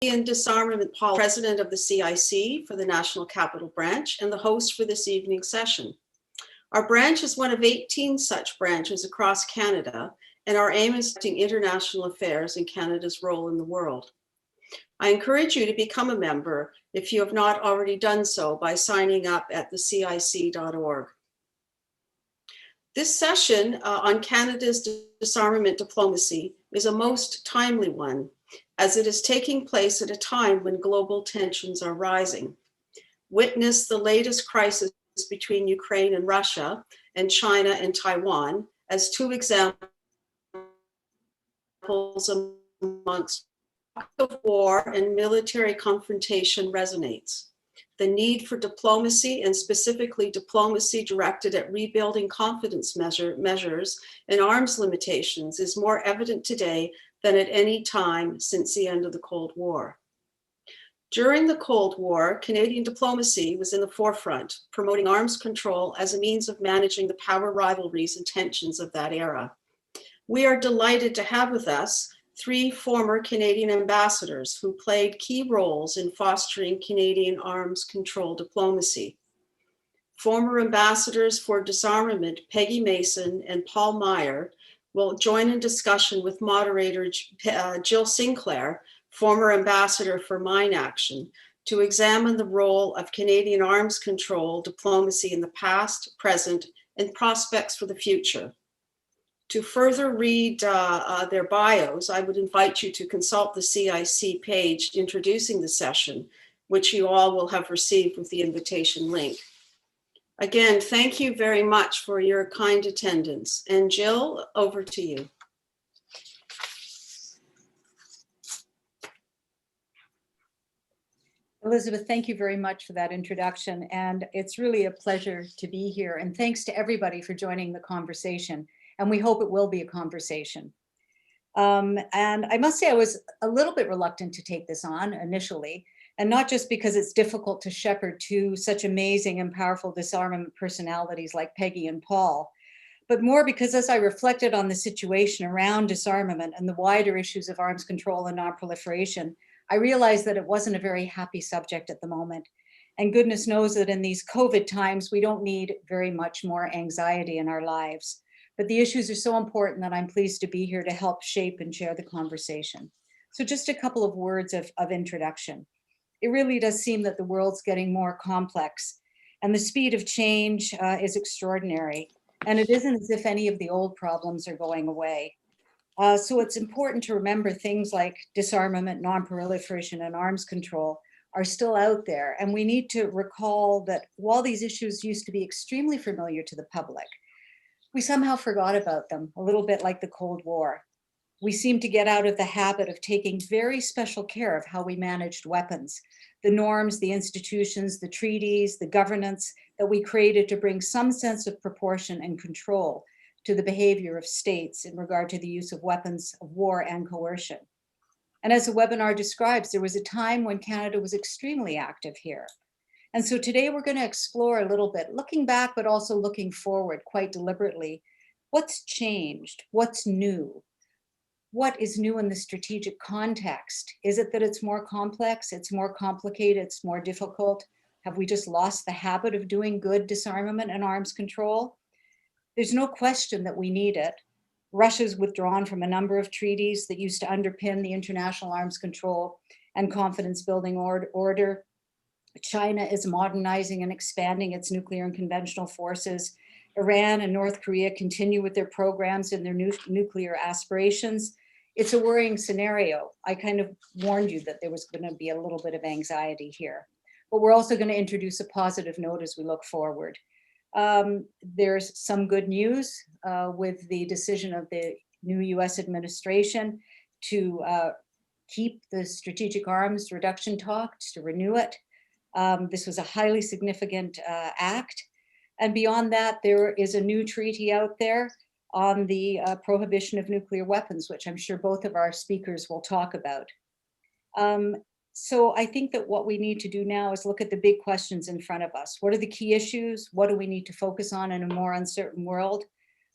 Canadian Disarmament Policy, President of the CIC for the National Capital Branch, and the host for this evening's session. Our branch is one of 18 such branches across Canada, and our aim is protecting international affairs and Canada's role in the world. I encourage you to become a member if you have not already done so by signing up at the CIC.org. This session on Canada's disarmament diplomacy is a most timely one, as it is taking place at a time when global tensions are rising. Witness the latest crisis between Ukraine and Russia, and China and Taiwan as two examples amongst of war and military confrontation resonates. The need for diplomacy, and specifically diplomacy directed at rebuilding confidence measures and arms limitations, is more evident today than at any time since the end of the Cold War. During the Cold War, Canadian diplomacy was in the forefront, promoting arms control as a means of managing the power rivalries and tensions of that era. We are delighted to have with us three former Canadian ambassadors who played key roles in fostering Canadian arms control diplomacy. Former ambassadors for disarmament, Peggy Mason and Paul Meyer, will join in discussion with moderator Jill Sinclair, former ambassador for Mine Action, to examine the role of Canadian arms control diplomacy in the past, present, and prospects for the future. To further read their bios, I would invite you to consult the CIC page introducing the session, which you all will have received with the invitation link. Again, thank you very much for your kind attendance. And Jill, over to you. Elizabeth, thank you very much for that introduction. And it's really a pleasure to be here. And thanks to everybody for joining the conversation. And we hope it will be a conversation. And I must say I was a little bit reluctant to take this on initially, and not just because it's difficult to shepherd two such amazing and powerful disarmament personalities like Peggy and Paul, but more because as I reflected on the situation around disarmament and the wider issues of arms control and nonproliferation, I realized that it wasn't a very happy subject at the moment. And goodness knows that in these COVID times, we don't need very much more anxiety in our lives. But the issues are so important that I'm pleased to be here to help shape and share the conversation. So just a couple of words of introduction. It really does seem that the world's getting more complex, and the speed of change is extraordinary. And it isn't as if any of the old problems are going away. So it's important to remember things like disarmament, nonproliferation, and arms control are still out there. And we need to recall that while these issues used to be extremely familiar to the public, we somehow forgot about them, a little bit like the Cold War. We seem to get out of the habit of taking very special care of how we managed weapons, the norms, the institutions, the treaties, the governance that we created to bring some sense of proportion and control to the behavior of states in regard to the use of weapons of war and coercion. And as the webinar describes, there was a time when Canada was extremely active here. And so today we're going to explore a little bit, looking back, but also looking forward quite deliberately. What's changed? What's new? What is new in the strategic context? Is it that it's more complex? It's more complicated? It's more difficult? Have we just lost the habit of doing good disarmament and arms control? There's no question that we need it. Russia's withdrawn from a number of treaties that used to underpin the international arms control and confidence building order. China is modernizing and expanding its nuclear and conventional forces. Iran and North Korea continue with their programs and their nuclear aspirations. It's a worrying scenario. I kind of warned you that there was going to be a little bit of anxiety here. But we're also going to introduce a positive note as we look forward. There's some good news with the decision of the new US administration to keep the strategic arms reduction talks, to renew it. This was a highly significant act. And beyond that, there is a new treaty out there on the prohibition of nuclear weapons, which I'm sure both of our speakers will talk about. So I think that what we need to do now is look at the big questions in front of us. What are the key issues? What do we need to focus on in a more uncertain world?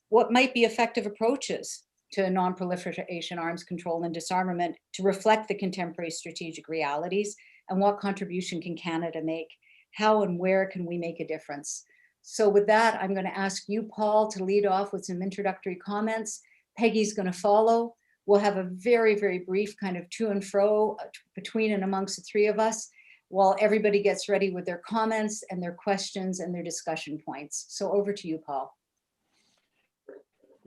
What might be effective approaches to nonproliferation, arms control, and disarmament to reflect the contemporary strategic realities, and what contribution can Canada make? How and where can we make a difference? So with that, I'm going to ask you, Paul, to lead off with some introductory comments. Peggy's going to follow. We'll have a very, very brief kind of to and fro between and amongst the three of us while everybody gets ready with their comments and their questions and their discussion points. So over to you, Paul.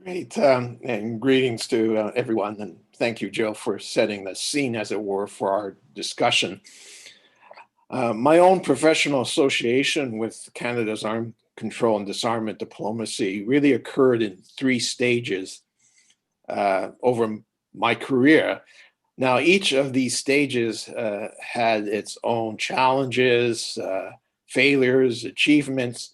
Great, and greetings to everyone, and thank you, Jill, for setting the scene, as it were, for our discussion. My own professional association with Canada's arms control and disarmament diplomacy really occurred in 3 stages over my career. Now, each of these stages had its own challenges, failures, achievements,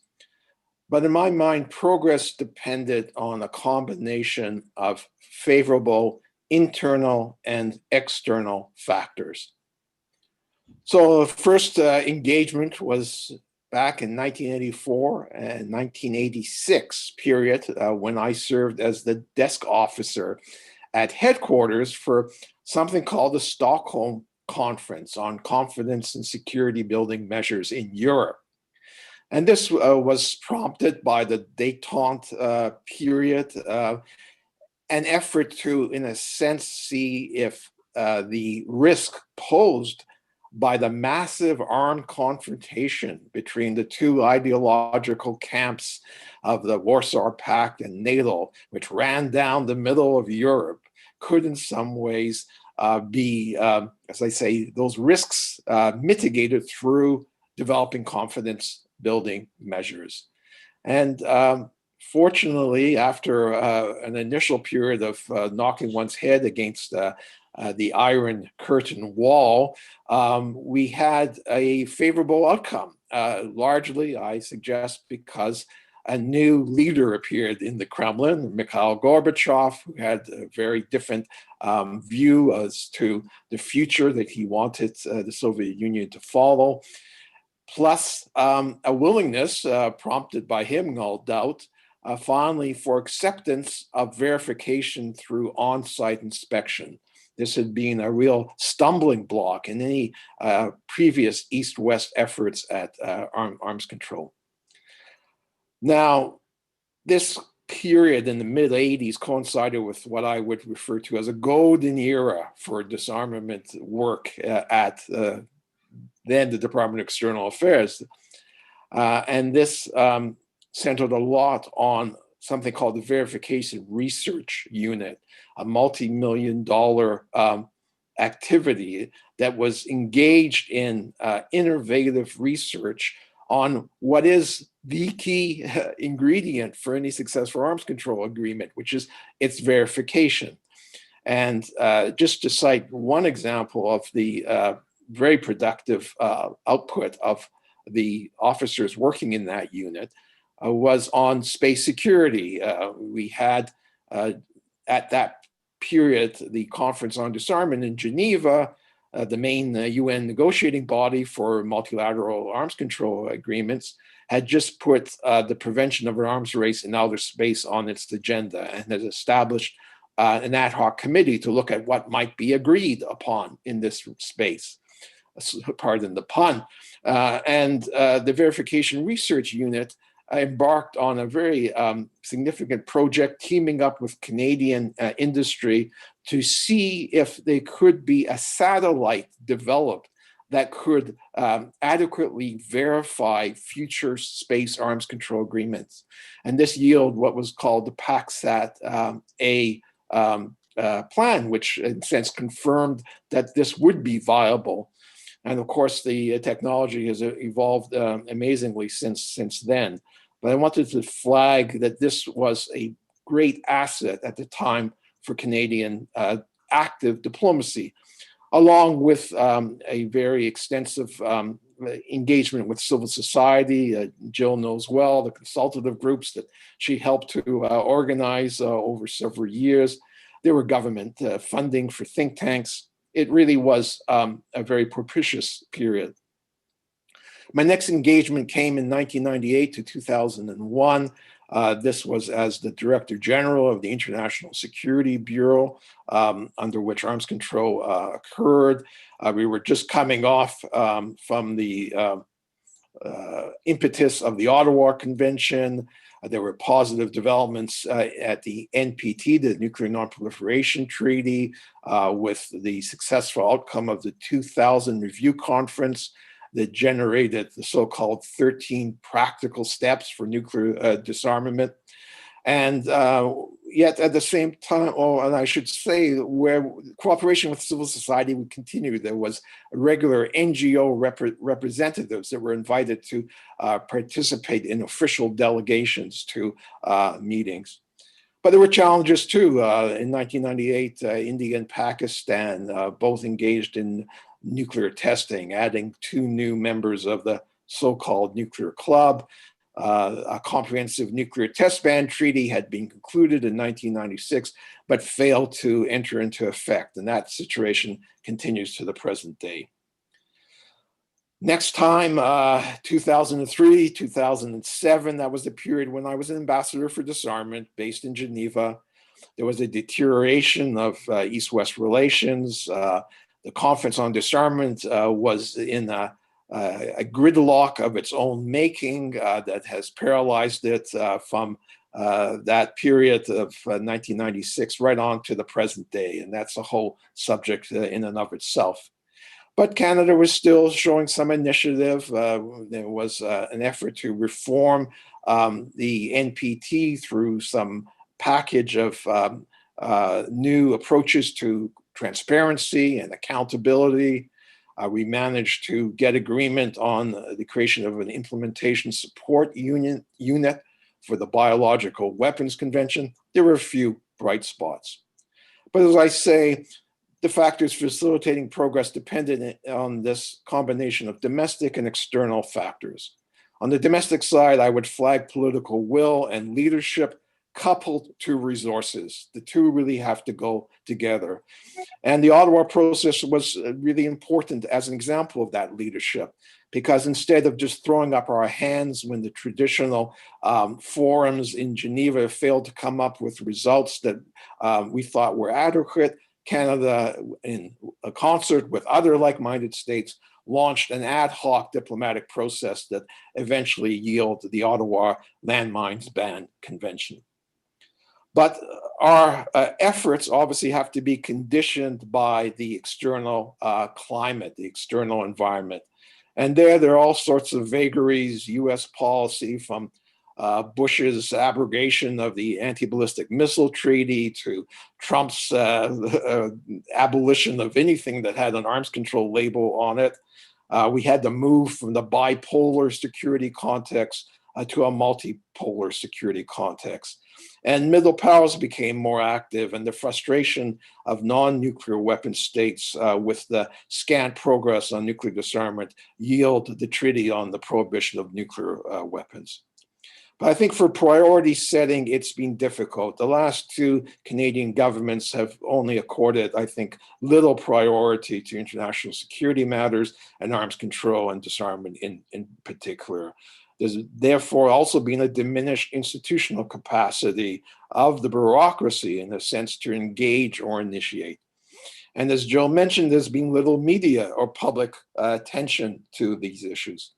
but in my mind, progress depended on a combination of favorable internal and external factors. So the first engagement was back in 1984 and 1986 period when I served as the desk officer at headquarters for something called the Stockholm Conference on Confidence and Security Building Measures in Europe. And this was prompted by the détente period, an effort to, in a sense, see if the risk posed by the massive armed confrontation between the 2 ideological camps of the Warsaw Pact and NATO, which ran down the middle of Europe, could in some ways be, as I say, those risks mitigated through developing confidence building measures. And fortunately, after an initial period of knocking one's head against the Iron Curtain wall, we had a favorable outcome, largely, I suggest, because a new leader appeared in the Kremlin, Mikhail Gorbachev, who had a very different view as to the future that he wanted the Soviet Union to follow, plus a willingness, prompted by him, no doubt, finally for acceptance of verification through on-site inspection. This had been a real stumbling block in any previous East-West efforts at arms control. Now, this period in the mid-'80s coincided with what I would refer to as a golden era for disarmament work at then the Department of External Affairs. And this centered a lot on something called the Verification Research Unit, a multi-million-dollar activity that was engaged in innovative research on what is the key ingredient for any successful arms control agreement, which is its verification. And just to cite one example of the very productive output of the officers working in that unit was on space security. We had, at that period, the Conference on Disarmament in Geneva, the main UN negotiating body for multilateral arms control agreements, had just put the prevention of an arms race in outer space on its agenda and has established an ad hoc committee to look at what might be agreed upon in this space. Pardon the pun. And the Verification Research Unit embarked on a very significant project teaming up with Canadian industry to see if there could be a satellite developed that could adequately verify future space arms control agreements. And this yielded what was called the PACSAT-A plan, which in a sense confirmed that this would be viable. And of course, the technology has evolved amazingly since then. But I wanted to flag that this was a great asset at the time for Canadian active diplomacy, along with a very extensive engagement with civil society. Jill knows well the consultative groups that she helped to organize over several years. There were government funding for think tanks. It really was a very propitious period. My next engagement came in 1998 to 2001 This was as the Director General of the International Security Bureau, under which arms control occurred. We were just coming off from the impetus of the Ottawa Convention. There were positive developments at the NPT, the Nuclear Nonproliferation Treaty, with the successful outcome of the 2000 Review Conference that generated the so-called 13 practical steps for nuclear disarmament. And yet at the same time, and I should say, where cooperation with civil society would continue, there was regular NGO representatives that were invited to participate in official delegations to meetings. But there were challenges too. In 1998, India and Pakistan both engaged in nuclear testing, adding 2 new members of the so-called nuclear club. A comprehensive nuclear test ban treaty had been concluded in 1996, but failed to enter into effect. And that situation continues to the present day. Next time, 2003, 2007, that was the period when I was an ambassador for disarmament based in Geneva. There was a deterioration of East-West relations. The Conference on Disarmament was in a gridlock of its own making that has paralyzed it from that period of 1996 right on to the present day. And that's a whole subject in and of itself. But Canada was still showing some initiative. There was an effort to reform the NPT through some package of new approaches to transparency and accountability. We managed to get agreement on the creation of an implementation support unit for the Biological Weapons Convention. There were a few bright spots. But as I say, the factors facilitating progress depended on this combination of domestic and external factors. On the domestic side, I would flag political will and leadership coupled to resources. The two really have to go together. And the Ottawa process was really important as an example of that leadership, because instead of just throwing up our hands when the traditional forums in Geneva failed to come up with results that we thought were adequate, Canada, in a concert with other like-minded states, launched an ad hoc diplomatic process that eventually yielded the Ottawa Landmines Ban Convention. But our efforts obviously have to be conditioned by the external climate, the external environment. And there are all sorts of vagaries, US policy from Bush's abrogation of the anti-ballistic missile treaty to Trump's abolition of anything that had an arms control label on it. We had to move from the bipolar security context to a multipolar security context. And middle powers became more active, and the frustration of non-nuclear weapon states with the scant progress on nuclear disarmament yielded the treaty on the prohibition of nuclear weapons. But I think for priority setting, it's been difficult. The last 2 Canadian governments have only accorded, I think, little priority to international security matters and arms control and disarmament in particular. There's therefore also been a diminished institutional capacity of the bureaucracy in a sense to engage or initiate. And as Jill mentioned, there's been little media or public attention to these issues.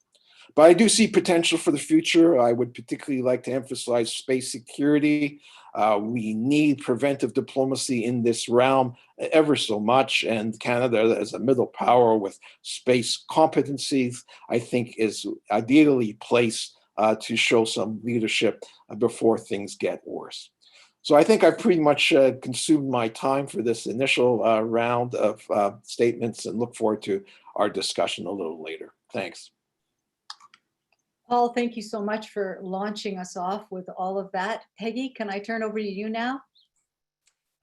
But I do see potential for the future. I would particularly like to emphasize space security. We need preventive diplomacy in this realm ever so much. And Canada, as a middle power with space competencies, I think is ideally placed to show some leadership before things get worse. So I think I've pretty much consumed my time for this initial round of statements and look forward to our discussion a little later. Thanks. Paul, thank you so much for launching us off with all of that. Peggy, can I turn over to you now?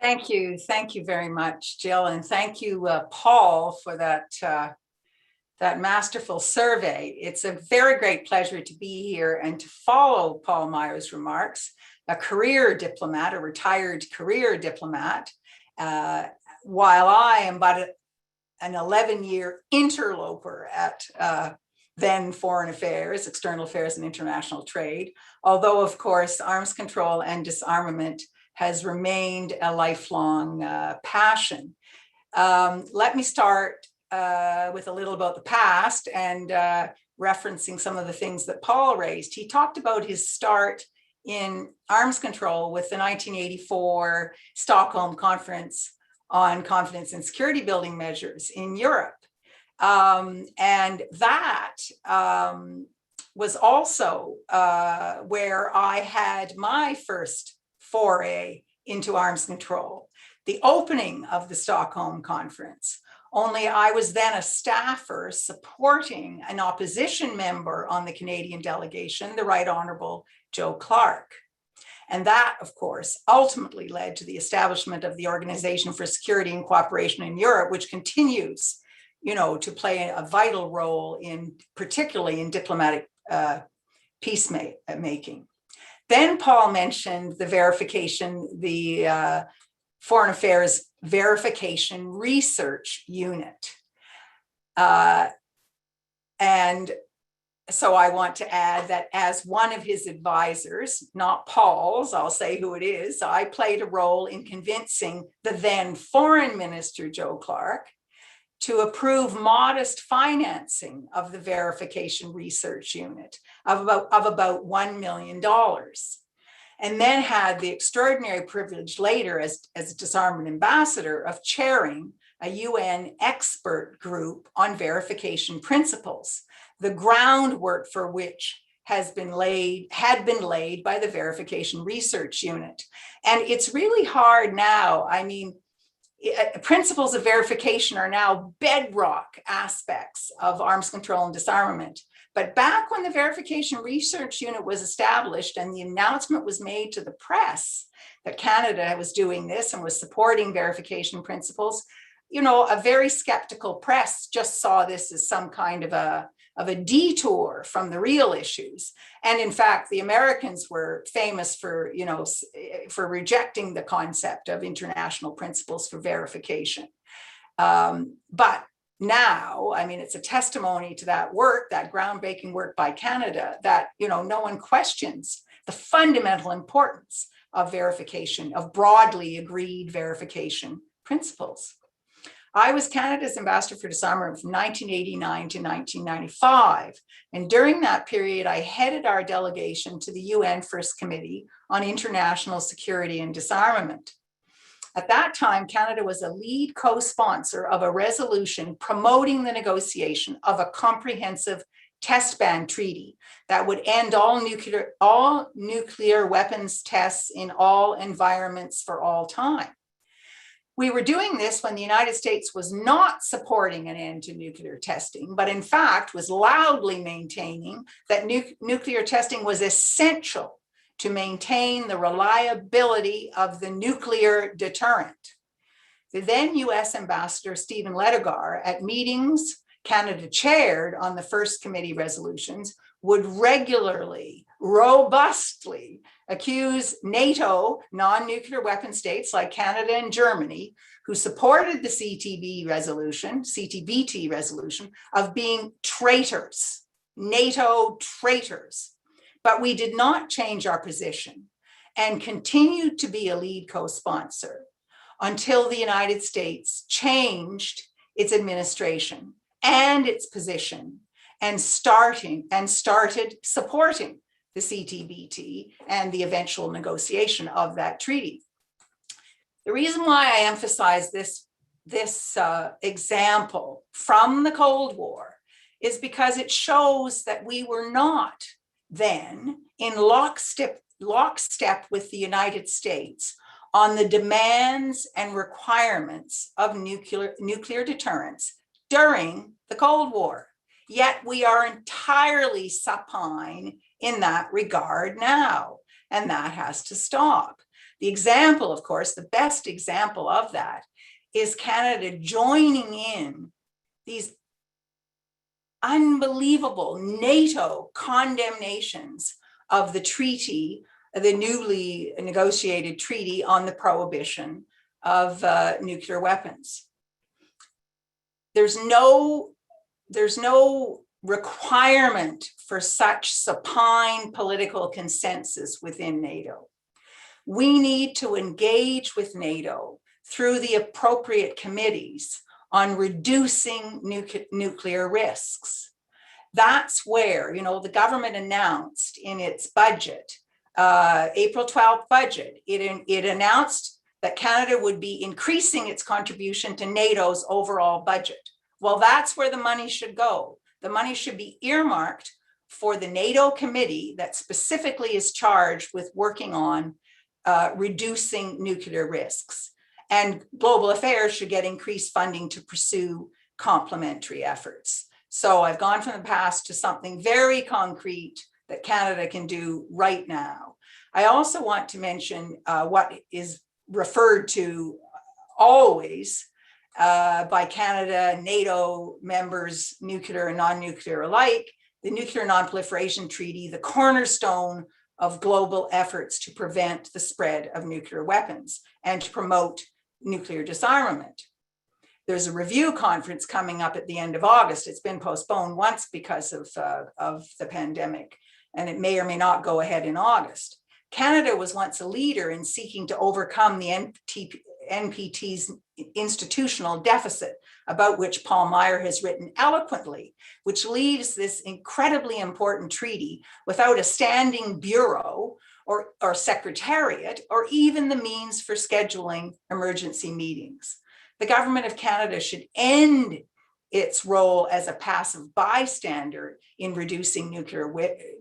Thank you. Thank you very much, Jill. And thank you, Paul, for that, that masterful survey. It's a very great pleasure to be here and to follow Paul Meyer's remarks, a career diplomat, a retired career diplomat, while I am but an 11-year interloper at then foreign affairs, external affairs and international trade, although of course arms control and disarmament has remained a lifelong passion. Let me start with a little about the past and referencing some of the things that Paul raised. He talked about his start in arms control with the 1984 Stockholm Conference on Confidence and Security Building Measures in Europe. And that was also where I had my first foray into arms control, the opening of the Stockholm Conference. Only I was then a staffer supporting an opposition member on the Canadian delegation, the Right Honorable Joe Clark. And that, of course, ultimately led to the establishment of the Organization for Security and Cooperation in Europe, which continues, you know, to play a vital role in, particularly in diplomatic peacemaking. Then Paul mentioned the verification, the Foreign Affairs Verification Research Unit. And so I want to add that as one of his advisors, not Paul's, I'll say who it is, I played a role in convincing the then Foreign Minister, Joe Clark, to approve modest financing of the Verification Research Unit of about $1 million. And then had the extraordinary privilege later as disarmament ambassador of chairing a UN expert group on verification principles, the groundwork for which had been laid by the Verification Research Unit. And it's really hard now. I mean, principles of verification are now bedrock aspects of arms control and disarmament. But back when the Verification Research Unit was established and the announcement was made to the press that Canada was doing this and was supporting verification principles, you know, a very skeptical press just saw this as some kind of a detour from the real issues. And in fact, the Americans were famous for, you know, for rejecting the concept of international principles for verification. But now, I mean, it's a testimony to that work, that groundbreaking work by Canada, that, you know, no one questions the fundamental importance of verification, of broadly agreed verification principles. I was Canada's ambassador for disarmament from 1989 to 1995. And during that period, I headed our delegation to the UN First Committee on International Security and Disarmament. At that time, Canada was a lead co-sponsor of a resolution promoting the negotiation of a comprehensive test ban treaty that would end all nuclear weapons tests in all environments for all time. We were doing this when the United States was not supporting an end to nuclear testing, but in fact was loudly maintaining that nuclear testing was essential to maintain the reliability of the nuclear deterrent. The then US Ambassador Stephen Ledigar, at meetings Canada chaired on the First Committee resolutions, would regularly, robustly accuse NATO non-nuclear weapon states like Canada and Germany, who supported the CTBT resolution, of being traitors, NATO traitors. But we did not change our position and continued to be a lead co-sponsor until the United States changed its administration and its position and started supporting the CTBT and the eventual negotiation of that treaty. The reason why I emphasize this example from the Cold War is because it shows that we were not then in lockstep with the United States on the demands and requirements of nuclear deterrence during the Cold War. Yet we are entirely supine in that regard now, and that has to stop. The example, of course, the best example of that is Canada joining in these unbelievable NATO condemnations of the treaty, the newly negotiated treaty on the prohibition of nuclear weapons. There's no requirement for such supine political consensus within NATO. We need to engage with NATO through the appropriate committees on reducing nuclear risks. That's where, the government announced in its budget, April 12th budget, it announced that Canada would be increasing its contribution to NATO's overall budget. Well, that's where the money should go. The money should be earmarked for the NATO committee that specifically is charged with working on reducing nuclear risks. And global affairs should get increased funding to pursue complementary efforts. So I've gone from the past to something very concrete that Canada can do right now. I also want to mention what is referred to always by Canada, NATO members, nuclear and non-nuclear alike, the Nuclear Nonproliferation Treaty, the cornerstone of global efforts to prevent the spread of nuclear weapons and to promote nuclear disarmament. There's a review conference coming up at the end of August. It's been postponed once because of the pandemic, and it may or may not go ahead in August. Canada was once a leader in seeking to overcome the NPT's institutional deficit, about which Paul Meyer has written eloquently, which leaves this incredibly important treaty without a standing bureau or secretariat, or even the means for scheduling emergency meetings. The government of Canada should end its role as a passive bystander in reducing nuclear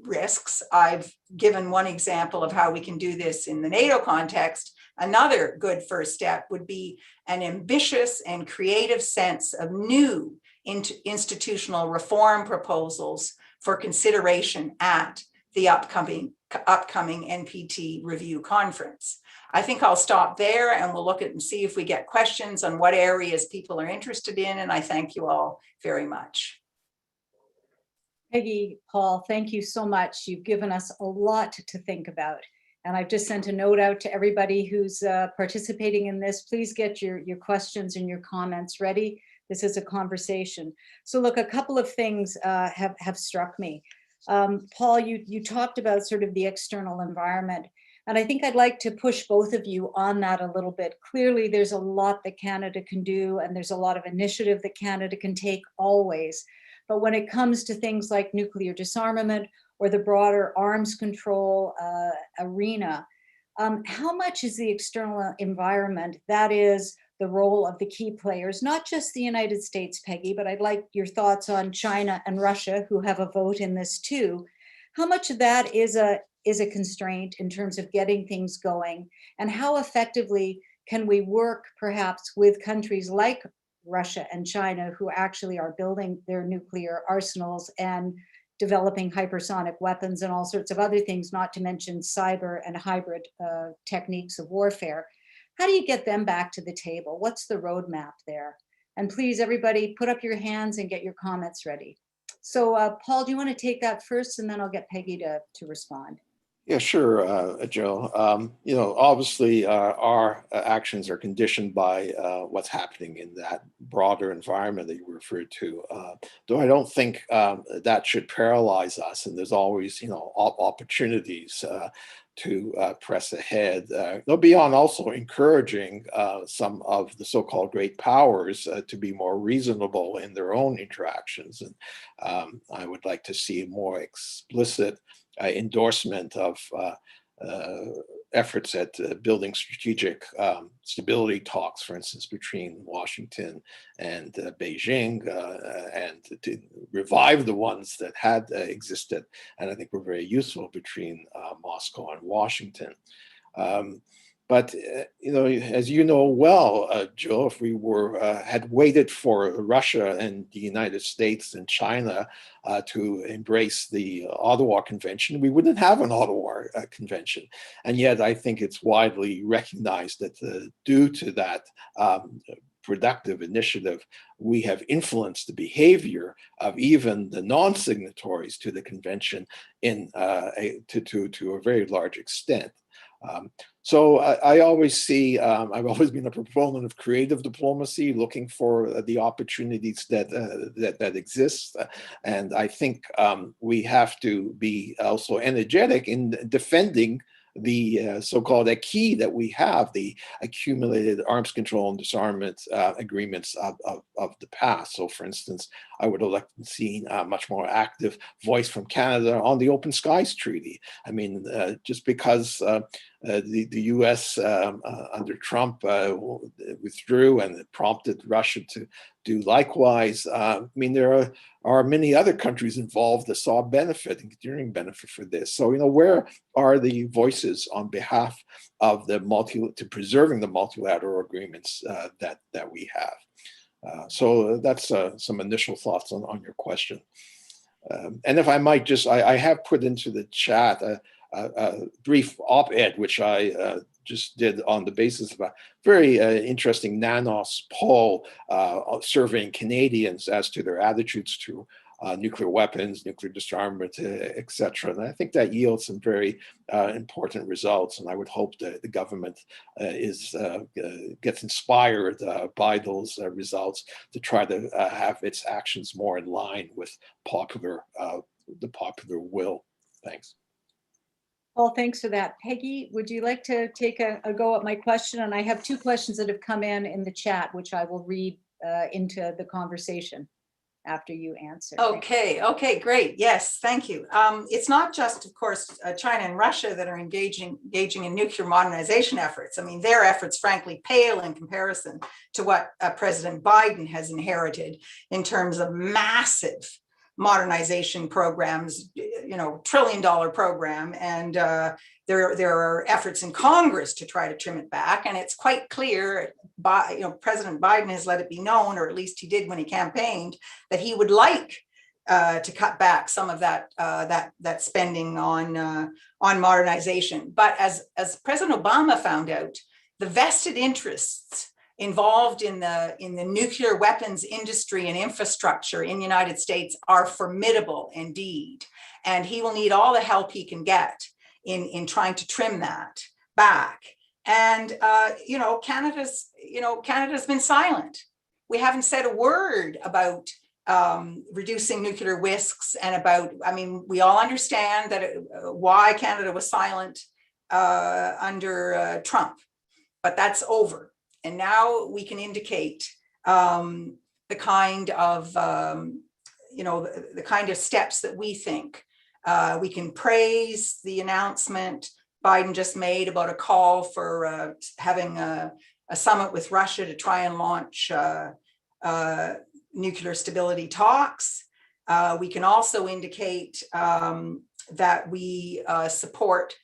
risks. I've given one example of how we can do this in the NATO context. Another good first step would be an ambitious and creative sense of new institutional reform proposals for consideration at the upcoming NPT review conference. I think I'll stop there and we'll look at and see if we get questions on what areas people are interested in. And I thank you all very much. Peggy, Paul, thank you so much. You've given us a lot to think about. And I've just sent a note out to everybody who's participating in this. Please get your questions and your comments ready. This is a conversation. So look, a couple of things have struck me. Paul, you talked about sort of the external environment. And I think I'd like to push both of you on that a little bit. Clearly, there's a lot that Canada can do, and there's a lot of initiative that Canada can take always. But when it comes to things like nuclear disarmament or the broader arms control arena, how much is the external environment, that is the role of the key players, not just the United States, Peggy, but I'd like your thoughts on China and Russia, who have a vote in this too. How much of that is a constraint in terms of getting things going, and how effectively can we work perhaps with countries like Russia and China, who actually are building their nuclear arsenals and developing hypersonic weapons and all sorts of other things, not to mention cyber and hybrid techniques of warfare. How do you get them back to the table? What's the roadmap there? And please, everybody, put up your hands and get your comments ready. So Paul, do you want to take that first, and then I'll get Peggy to respond? Yeah, sure, Jill. Obviously, our actions are conditioned by what's happening in that broader environment that you referred to. Though I don't think that should paralyze us, and there's always, opportunities to press ahead. Though beyond also encouraging some of the so-called great powers to be more reasonable in their own interactions, and I would like to see more explicit endorsement of efforts at building strategic stability talks, for instance, between Washington and Beijing, and to revive the ones that had existed, and I think were very useful between Moscow and Washington. But as you know well, Joe, if we had waited for Russia and the United States and China to embrace the Ottawa Convention, we wouldn't have an Ottawa Convention. And yet, I think it's widely recognized that due to that productive initiative, we have influenced the behavior of even the non-signatories to the convention to a very large extent. So I always see, I've always been a proponent of creative diplomacy, looking for the opportunities that exist. And I think we have to be also energetic in defending the so-called acquis that we have, the accumulated arms control and disarmament agreements of the past. So for instance, I would have liked to see a much more active voice from Canada on the Open Skies Treaty. I mean, just because the US under Trump withdrew and it prompted Russia to do likewise. I mean, there are many other countries involved that saw benefit and continuing benefit for this. So, where are the voices on behalf of the preserving the multilateral agreements that we have? So that's some initial thoughts on your question. And if I might just, I have put into the chat a brief op-ed, which I just did on the basis of a very interesting NANOS poll surveying Canadians as to their attitudes to nuclear weapons, nuclear disarmament, etc. And I think that yields some very important results. And I would hope that the government gets inspired by those results to try to have its actions more in line with the popular will. Thanks. Paul, thanks for that. Peggy, would you like to take a go at my question? And I have two questions that have come in the chat, which I will read into the conversation after you answer. Okay, great. Yes, thank you. It's not just, of course, China and Russia that are engaging in nuclear modernization efforts. I mean, their efforts, frankly, pale in comparison to what President Biden has inherited in terms of massive modernization programs, $1 trillion program, and there are efforts in Congress to try to trim it back. And it's quite clear, President Biden has let it be known, or at least he did when he campaigned, that he would like to cut back some of that spending on modernization. But as President Obama found out, the vested interests involved in the nuclear weapons industry and infrastructure in the United States are formidable indeed. And he will need all the help he can get in trying to trim that back. And Canada's been silent. We haven't said a word about reducing nuclear risks and about, we all understand that why Canada was silent under Trump, but that's over. And now we can indicate the kind of steps that we think. We can praise the announcement Biden just made about a call for having a summit with Russia to try and launch nuclear stability talks. We can also indicate that we support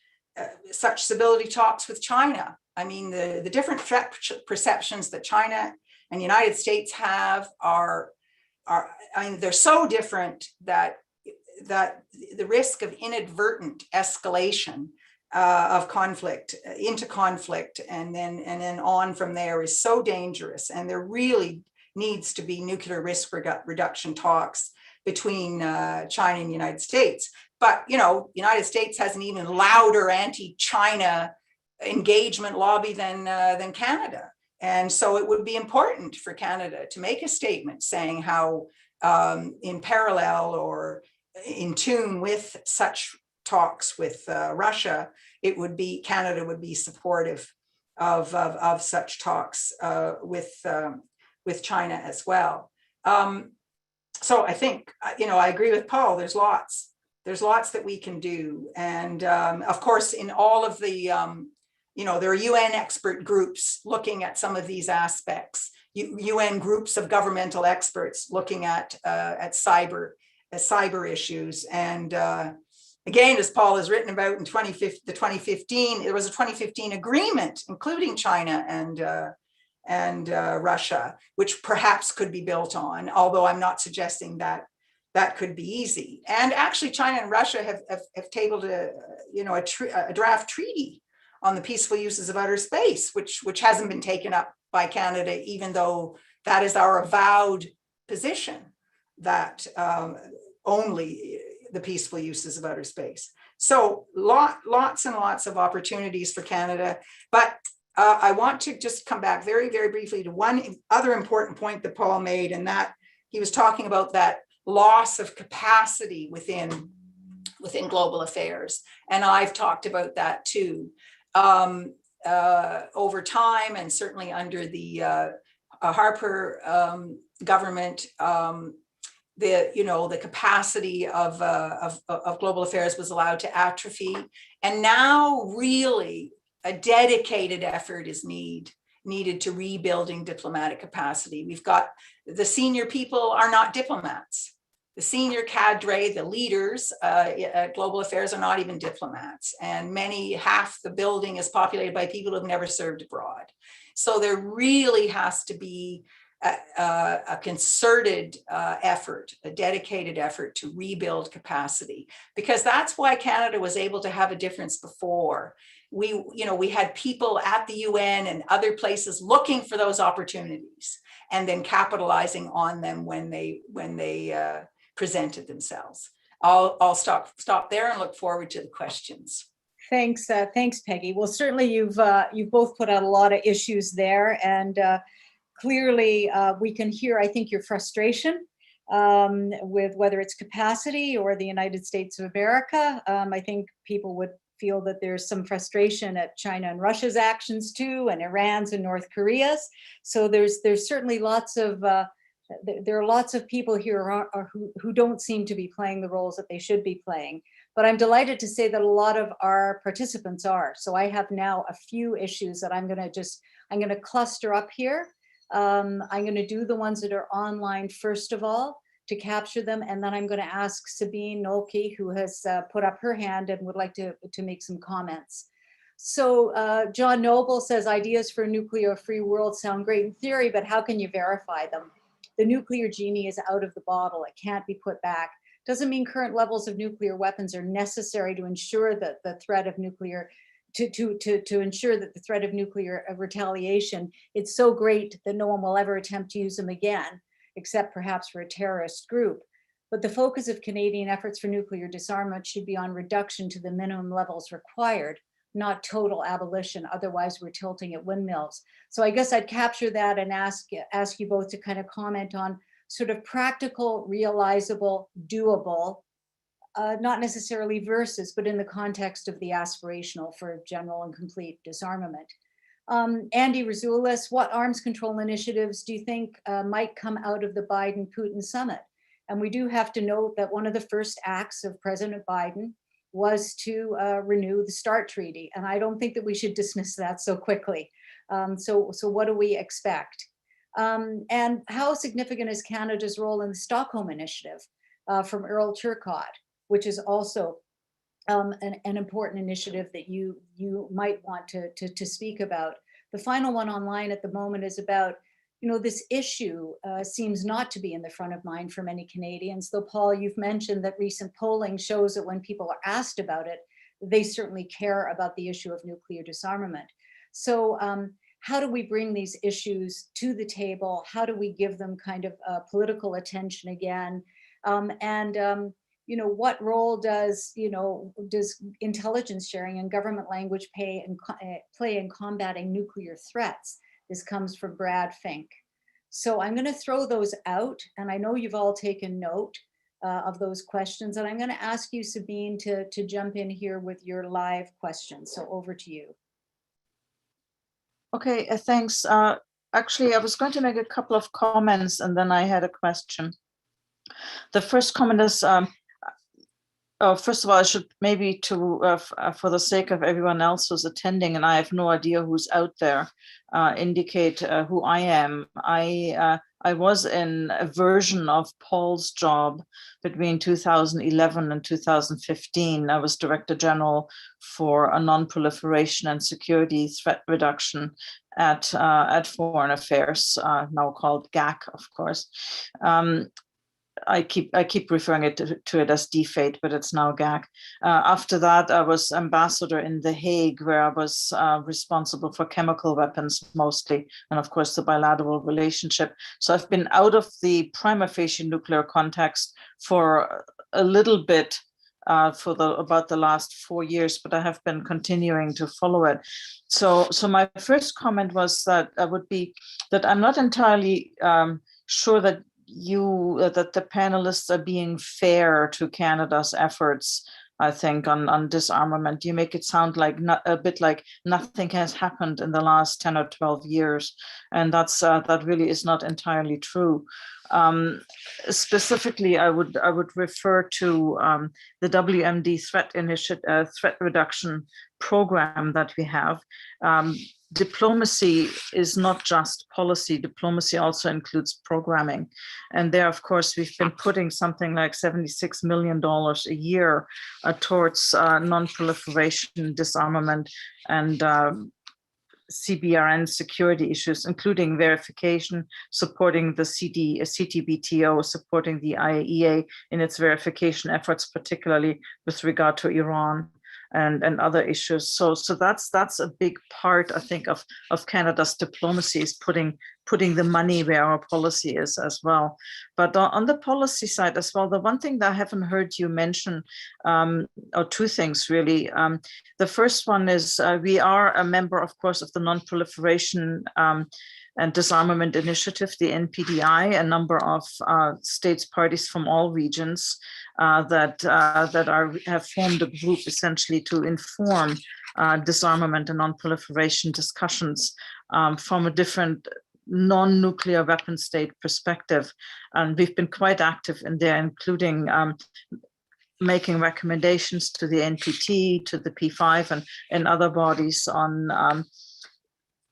such stability talks with China. I mean, the different threat perceptions that China and the United States have they're so different that the risk of inadvertent escalation of conflict into conflict and then on from there is so dangerous. And there really needs to be nuclear risk reduction talks between China and the United States. But, the United States has an even louder anti-China engagement lobby than Canada. And so it would be important for Canada to make a statement saying how in parallel or in tune with such talks with Russia, Canada would be supportive of such talks with China as well. So I think, I agree with Paul, there's lots that we can do. And of course, in all of the, there are UN expert groups looking at some of these aspects, UN groups of governmental experts looking at cyber issues. And again, as Paul has written about in 2015, there was a 2015 agreement, including China and Russia, which perhaps could be built on, although I'm not suggesting that could be easy. And actually, China and Russia have tabled a draft treaty on the peaceful uses of outer space, which hasn't been taken up by Canada, even though that is our avowed position that the peaceful uses of outer space. So lots and lots of opportunities for Canada. But I want to just come back very, very briefly to one other important point that Paul made, and that he was talking about that loss of capacity within global affairs. And I've talked about that too. Over time, and certainly under the Harper government, the capacity of global affairs was allowed to atrophy. And now really a dedicated effort is needed to rebuilding diplomatic capacity. We've got the senior people are not diplomats. The senior cadre, the leaders at global affairs are not even diplomats. And half the building is populated by people who have never served abroad. So there really has to be a concerted effort, a dedicated effort to rebuild capacity, because that's why Canada was able to have a difference before. We had people at the UN and other places looking for those opportunities and then capitalizing on them when they presented themselves. I'll stop there and look forward to the questions. Thanks, Peggy. Well, certainly you've both put out a lot of issues there, and clearly we can hear, I think, your frustration with whether it's capacity or the United States of America. I think people would feel that there's some frustration at China and Russia's actions too, and Iran's and North Korea's. So there's certainly lots of there are lots of people here who don't seem to be playing the roles that they should be playing. But I'm delighted to say that a lot of our participants are. So I have now a few issues that I'm going to cluster up here. I'm going to do the ones that are online first of all to capture them, and then I'm going to ask Sabine Nolke, who has put up her hand and would like to make some comments. So John Noble says ideas for a nuclear-free world sound great in theory, but how can you verify them? The nuclear genie is out of the bottle. It can't be put back. Doesn't mean current levels of nuclear weapons are necessary to ensure that the threat of nuclear to ensure that the threat of nuclear retaliation, it's so great that no one will ever attempt to use them again, except perhaps for a terrorist group. But the focus of Canadian efforts for nuclear disarmament should be on reduction to the minimum levels required, not total abolition. Otherwise, we're tilting at windmills. So I guess I'd capture that and ask you both to kind of comment on sort of practical, realizable, doable, not necessarily versus, but in the context of the aspirational for general and complete disarmament. Andy Razoulis, what arms control initiatives do you think might come out of the Biden-Putin summit? And we do have to note that one of the first acts of President Biden was to renew the START treaty. And I don't think that we should dismiss that so quickly. So what do we expect? And how significant is Canada's role in the Stockholm initiative from Earl Turcott, which is also an important initiative that you might want to speak about. The final one online at the moment is about, this issue seems not to be in the front of mind for many Canadians, though Paul, you've mentioned that recent polling shows that when people are asked about it, they certainly care about the issue of nuclear disarmament. So how do we bring these issues to the table? How do we give them kind of political attention again? What role does intelligence sharing and government language play in combating nuclear threats? This comes from Brad Fink. So I'm going to throw those out, and I know you've all taken note of those questions, and I'm going to ask you, Sabine, to jump in here with your live questions. So over to you. Okay, thanks. Actually, I was going to make a couple of comments, and then I had a question. The first comment is, first of all, I should maybe for the sake of everyone else who's attending, and I have no idea who's out there, indicate who I am. I was in a version of Paul's job between 2011 and 2015. I was Director General for a Nonproliferation and Security Threat Reduction at Foreign Affairs, now called GAC, of course. I keep referring to it as DFATE, but it's now GAC. After that, I was ambassador in The Hague, where I was responsible for chemical weapons mostly, and of course the bilateral relationship. So I've been out of the prima facie nuclear context for a little bit for about the last 4 years, but I have been continuing to follow it. So my first comment was that I'm not entirely sure that the panelists are being fair to Canada's efforts. I think on disarmament, you make it sound like a bit like nothing has happened in the last 10 or 12 years, and that really is not entirely true. Specifically, I would refer to the WMD threat initiative, threat reduction program that we have. Diplomacy is not just policy. Diplomacy also includes programming. And there, of course, we've been putting something like $76 million a year towards non-proliferation, disarmament, and CBRN security issues, including verification, supporting the CTBTO, supporting the IAEA in its verification efforts, particularly with regard to Iran and other issues. So that's a big part, I think, of Canada's diplomacy, is putting the money where our policy is as well. But on the policy side as well, the one thing that I haven't heard you mention, or two things really. The first one is we are a member, of course, of the Nonproliferation and Disarmament Initiative, the NPDI, a number of states parties from all regions that have formed a group essentially to inform disarmament and non-proliferation discussions from a different non-nuclear weapon state perspective. And we've been quite active in there, including making recommendations to the NPT, to the P5 and other bodies on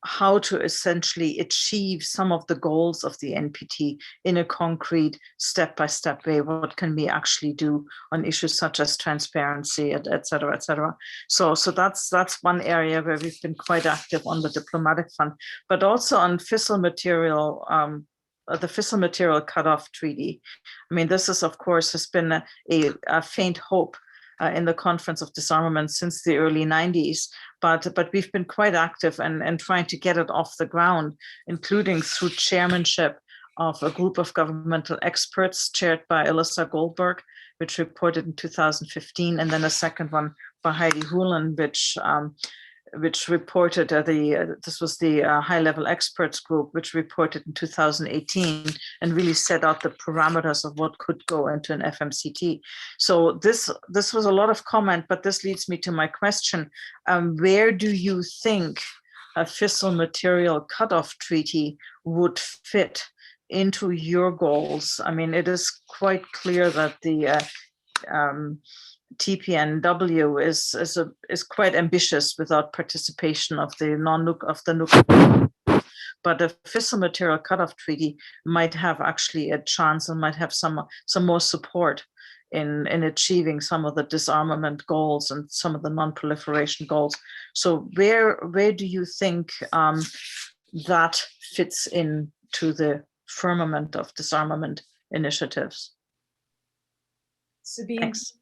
how to essentially achieve some of the goals of the NPT in a concrete step-by-step way. What can we actually do on issues such as transparency, et cetera, et cetera. So that's one area where we've been quite active on the diplomatic front, but also on fissile material, the fissile material cutoff treaty. I mean, this is, of course, has been a faint hope in the Conference of Disarmament since the early 90s, but we've been quite active and trying to get it off the ground, including through chairmanship of a group of governmental experts chaired by Alyssa Goldberg, which reported in 2015, and then a second one by Heidi Hulen, which reported this was the high-level experts group, which reported in 2018 and really set out the parameters of what could go into an FMCT. So this was a lot of comment, but this leads me to my question. Where do you think a fissile material cutoff treaty would fit into your goals? I mean, it is quite clear that the TPNW is quite ambitious without participation of the nuclear. But a fissile material cutoff treaty might have actually a chance and might have some more support in achieving some of the disarmament goals and some of the non-proliferation goals. So where do you think that fits into the firmament of disarmament initiatives? Sabine, Thanks.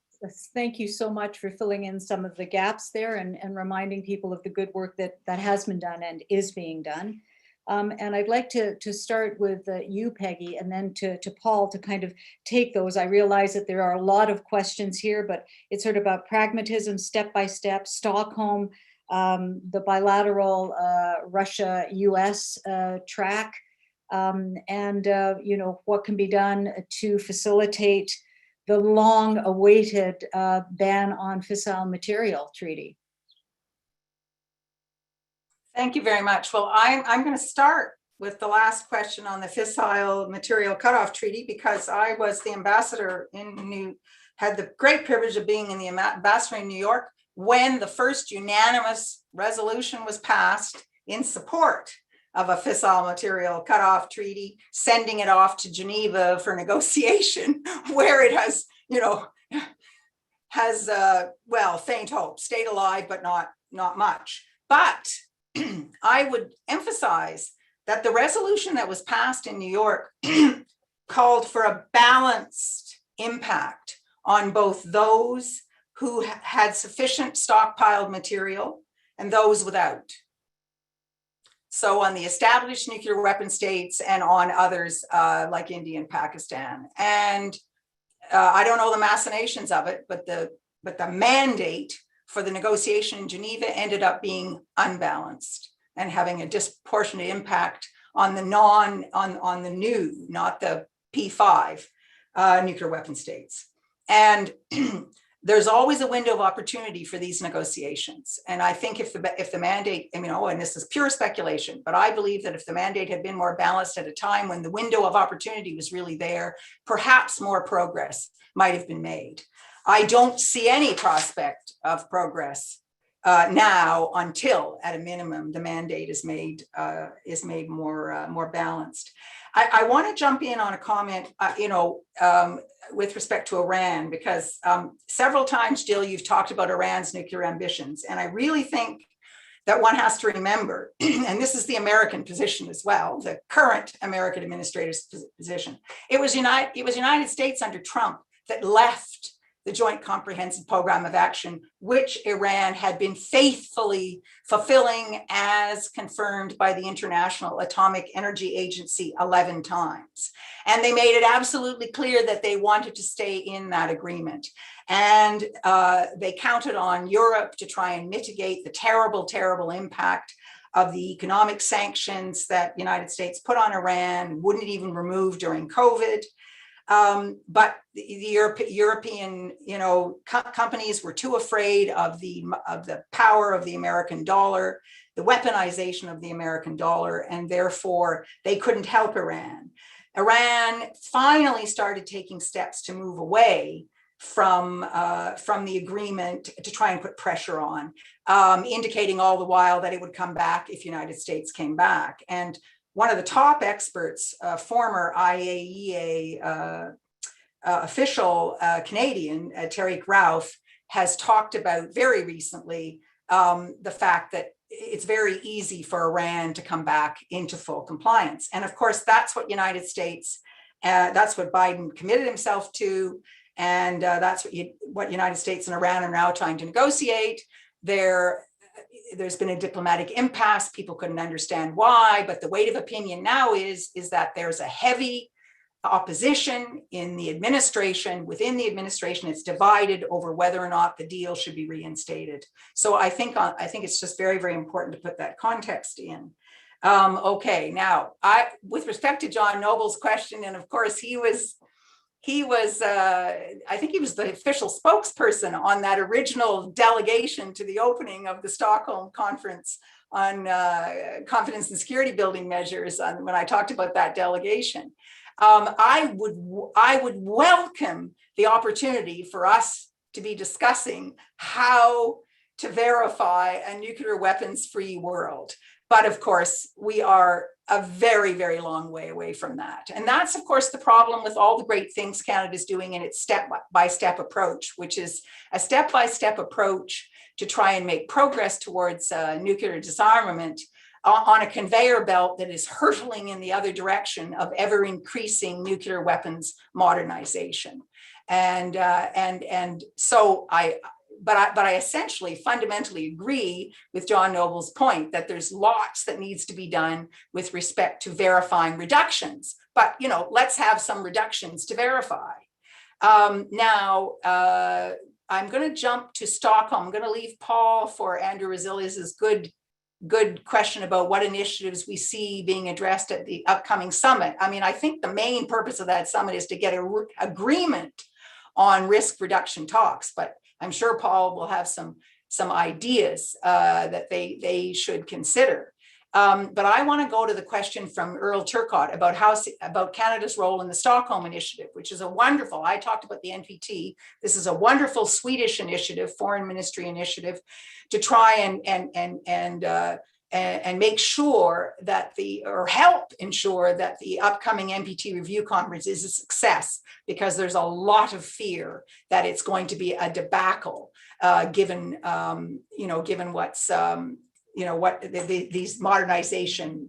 thank you so much for filling in some of the gaps there and reminding people of the good work that has been done and is being done. And I'd like to start with you, Peggy, and then to Paul to kind of take those. I realize that there are a lot of questions here, but it's sort of about pragmatism, step-by-step, Stockholm, the bilateral Russia-US track, and what can be done to facilitate the long-awaited ban on fissile material treaty. Thank you very much. Well, I'm going to start with the last question on the fissile material cutoff treaty, because I was the ambassador had the great privilege of being in the ambassador in New York when the first unanimous resolution was passed in support of a fissile material cutoff treaty, sending it off to Geneva for negotiation, where it has, faint hope, stayed alive, but not much. But I would emphasize that the resolution that was passed in New York called for a balanced impact on both those who had sufficient stockpiled material and those without. So on the established nuclear weapon states and on others like India and Pakistan. And I don't know the machinations of it, but the mandate for the negotiation in Geneva ended up being unbalanced and having a disproportionate impact on the on the new, not the P5 nuclear weapon states. And there's always a window of opportunity for these negotiations. And I think if the mandate, I mean, and this is pure speculation, but I believe that if the mandate had been more balanced at a time when the window of opportunity was really there, perhaps more progress might have been made. I don't see any prospect of progress now until, at a minimum, the mandate is made more balanced. I want to jump in on a comment, with respect to Iran, because several times, Jill, you've talked about Iran's nuclear ambitions, and I really think that one has to remember, and this is the American position as well, the current American administrator's position. It was United States under Trump that left the Joint Comprehensive Program of Action, which Iran had been faithfully fulfilling as confirmed by the International Atomic Energy Agency 11 times. And they made it absolutely clear that they wanted to stay in that agreement. And they counted on Europe to try and mitigate the terrible, terrible impact of the economic sanctions that the United States put on Iran, wouldn't even remove during COVID. But the European, companies were too afraid of the power of the American dollar, the weaponization of the American dollar, and therefore they couldn't help Iran. Iran finally started taking steps to move away from the agreement to try and put pressure on, indicating all the while that it would come back if the United States came back. And one of the top experts, former IAEA official Canadian, Tariq Ralph, has talked about very recently the fact that it's very easy for Iran to come back into full compliance. And of course, that's what United States, that's what Biden committed himself to. And that's what United States and Iran are now trying to negotiate. There's been a diplomatic impasse. People couldn't understand why, but the weight of opinion now is that there's a heavy opposition in the administration. Within the administration, it's divided over whether or not the deal should be reinstated. So I think it's just very, very important to put that context in. Okay, now with respect to John Noble's question, and of course he was I think he was the official spokesperson on that original delegation to the opening of the Stockholm conference on confidence and security building measures. When I talked about that delegation, I would welcome the opportunity for us to be discussing how to verify a nuclear weapons-free world. But of course, we are a very, very long way away from that. And that's, of course, the problem with all the great things Canada is doing in its step-by-step approach, which is a step-by-step approach to try and make progress towards nuclear disarmament on a conveyor belt that is hurtling in the other direction of ever-increasing nuclear weapons modernization. And so I essentially fundamentally agree with John Noble's point that there's lots that needs to be done with respect to verifying reductions, but let's have some reductions to verify. Now, I'm going to jump to Stockholm. I'm going to leave Paul for Andrew Rosilius's good question about what initiatives we see being addressed at the upcoming summit. I mean, I think the main purpose of that summit is to get an agreement on risk reduction talks, but I'm sure Paul will have some ideas that they should consider. But I want to go to the question from Earl Turcott about Canada's role in the Stockholm Initiative, which is a wonderful, I talked about the NPT. This is a wonderful Swedish initiative, foreign ministry initiative, to try and make sure that help ensure that the upcoming NPT review conference is a success, because there's a lot of fear that it's going to be a debacle, given what's what these modernization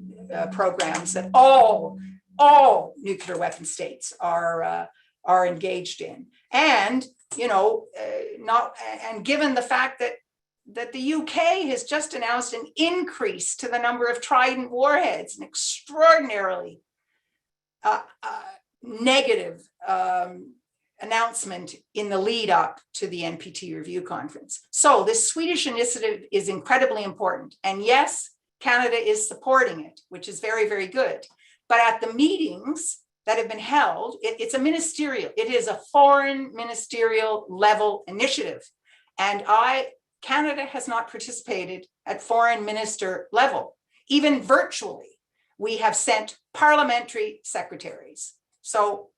programs that all all nuclear weapon states are engaged in. And, you know, and given the fact that the UK has just announced an increase to the number of Trident warheads, an extraordinarily negative announcement in the lead up to the NPT review conference. So this Swedish initiative is incredibly important. And yes, Canada is supporting it, which is very, very good. But at the meetings that have been held, it is a foreign ministerial level initiative. And Canada has not participated at foreign minister level, even virtually. We have sent parliamentary secretaries. So,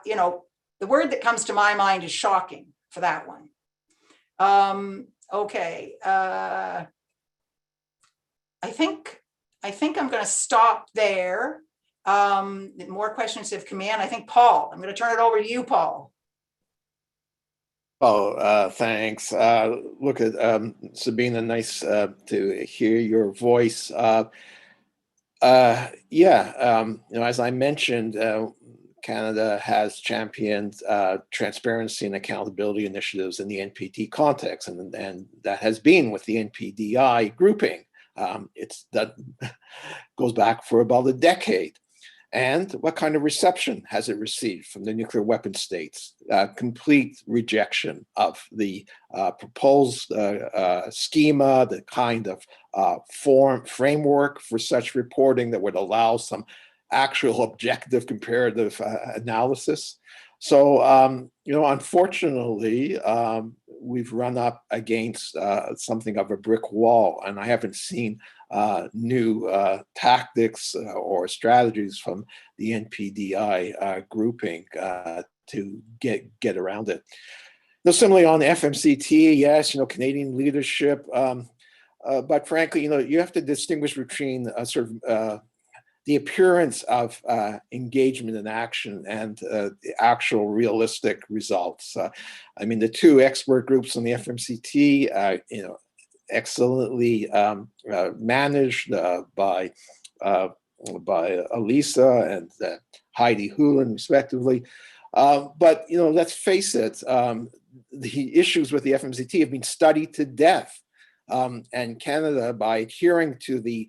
you know, the word that comes to my mind is shocking for that one. Okay. I think I'm going to stop there. More questions have come in. I think Paul, I'm going to turn it over to you, Paul. Oh, thanks. Look at Sabina, nice to hear your voice. You know, as I mentioned, Canada has championed transparency and accountability initiatives in the NPT context, and that has been with the NPDI grouping. That goes back for about a decade. And what kind of reception has it received from the nuclear weapon states? Complete rejection of the proposed schema, the kind of framework for such reporting that would allow some actual objective comparative analysis. So, you know, unfortunately, we've run up against something of a brick wall, and I haven't seen new tactics or strategies from the NPDI grouping to get around it. Now, similarly on the FMCT, yes, you know, Canadian leadership, but frankly, you know, you have to distinguish between sort of the appearance of engagement and action and the actual realistic results. I mean, the two expert groups on the FMCT, you know, excellently managed by Elisa and Heidi Hulen, respectively. But, you know, let's face it, the issues with the FMCT have been studied to death. And Canada, by adhering to the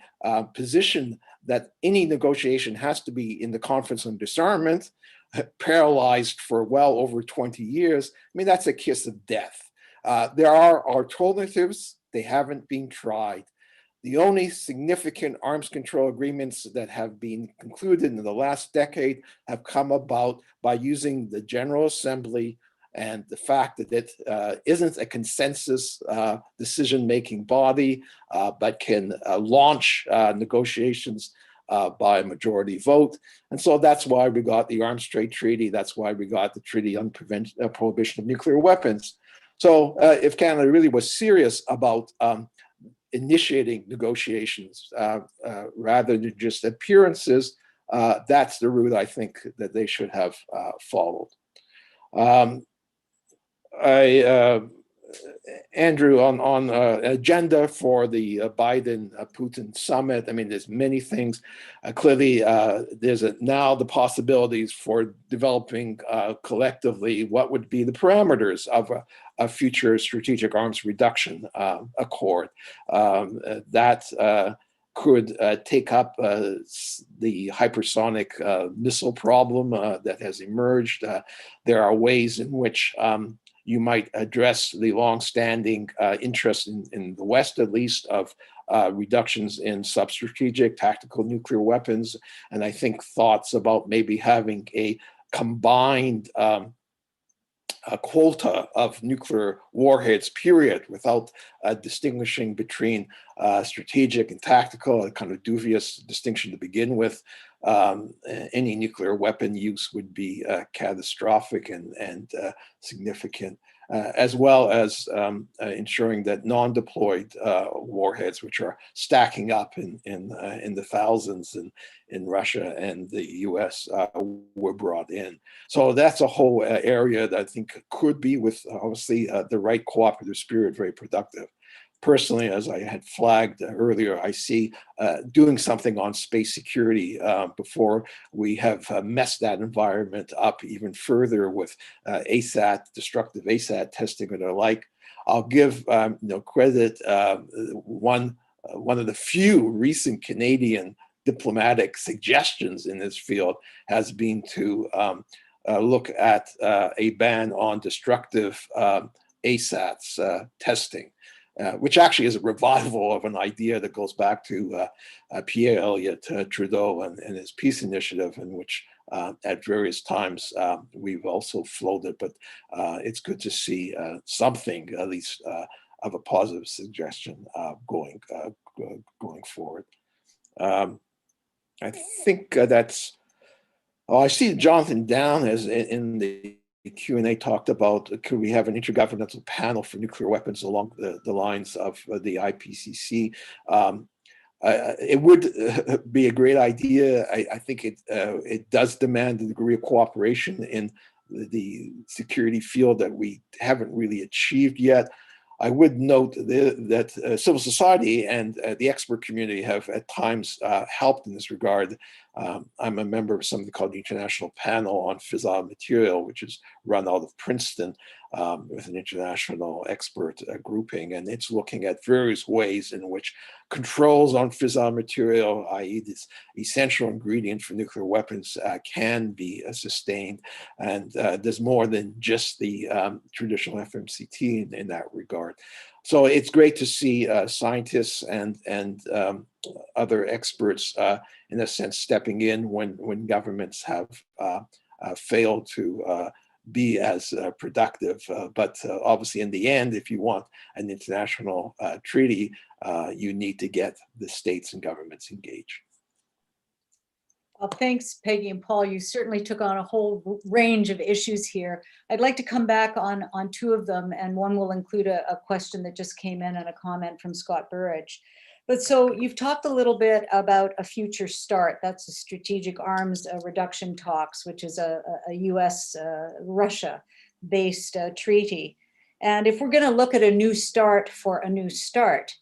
position that any negotiation has to be in the Conference on Disarmament, paralyzed for well over 20 years, I mean, that's a kiss of death. There are alternatives. They haven't been tried. The only significant arms control agreements that have been concluded in the last decade have come about by using the General Assembly and the fact that it isn't a consensus decision-making body, but can launch negotiations by a majority vote. And so that's why we got the Arms Trade Treaty. That's why we got the Treaty on Prohibition of Nuclear Weapons. So if Canada really was serious about initiating negotiations rather than just appearances, that's the route I think that they should have followed. Andrew, on agenda for the Biden-Putin summit, I mean, there's many things. Clearly, there's now the possibilities for developing collectively what would be the parameters of a future strategic arms reduction accord. That could take up the hypersonic missile problem that has emerged. There are ways in which you might address the longstanding interest in the West, at least, of reductions in substrategic tactical nuclear weapons. And I think thoughts about maybe having a combined a quota of nuclear warheads, period, without distinguishing between strategic and tactical, a kind of dubious distinction to begin with. Any nuclear weapon use would be catastrophic and significant, as well as ensuring that non-deployed warheads, which are stacking up in the thousands in Russia and the US, were brought in. So that's a whole area that I think could be, with obviously the right cooperative spirit, very productive. personally, as I had flagged earlier, I see doing something on space security before we have messed that environment up even further with ASAT, destructive ASAT testing and the like. I'll give credit. One of the few recent Canadian diplomatic suggestions in this field has been to look at a ban on destructive ASATs testing, which actually is a revival of an idea that goes back to Pierre Elliott Trudeau and his peace initiative, in which at various times we've also floated. But it's good to see something, at least, of a positive suggestion going forward. I think that's. Oh, I see Jonathan Down has in the Q&A talked about could we have an intergovernmental panel for nuclear weapons along the lines of the IPCC. It would be a great idea. I think it does demand a degree of cooperation in the security field that we haven't really achieved yet. I would note that civil society and the expert community have at times helped in this regard. I'm a member of something called the International Panel on Fissile Material, which is run out of Princeton with an international expert grouping, and it's looking at various ways in which controls on fissile material, i.e. this essential ingredient for nuclear weapons, can be sustained. And there's more than just the traditional FMCT in that regard. So it's great to see scientists and other experts, in a sense, stepping in when governments have failed to be as productive. But obviously, in the end, if you want an international treaty, you need to get the states and governments engaged. Well, thanks, Peggy and Paul. You certainly took on a whole range of issues here. I'd like to come back on two of them, and one will include a question that just came in and a comment from Scott Burridge. But so you've talked a little bit about a future start. That's a strategic arms reduction talks, which is a US Russia based treaty. And if we're going to look at a new start for a new start,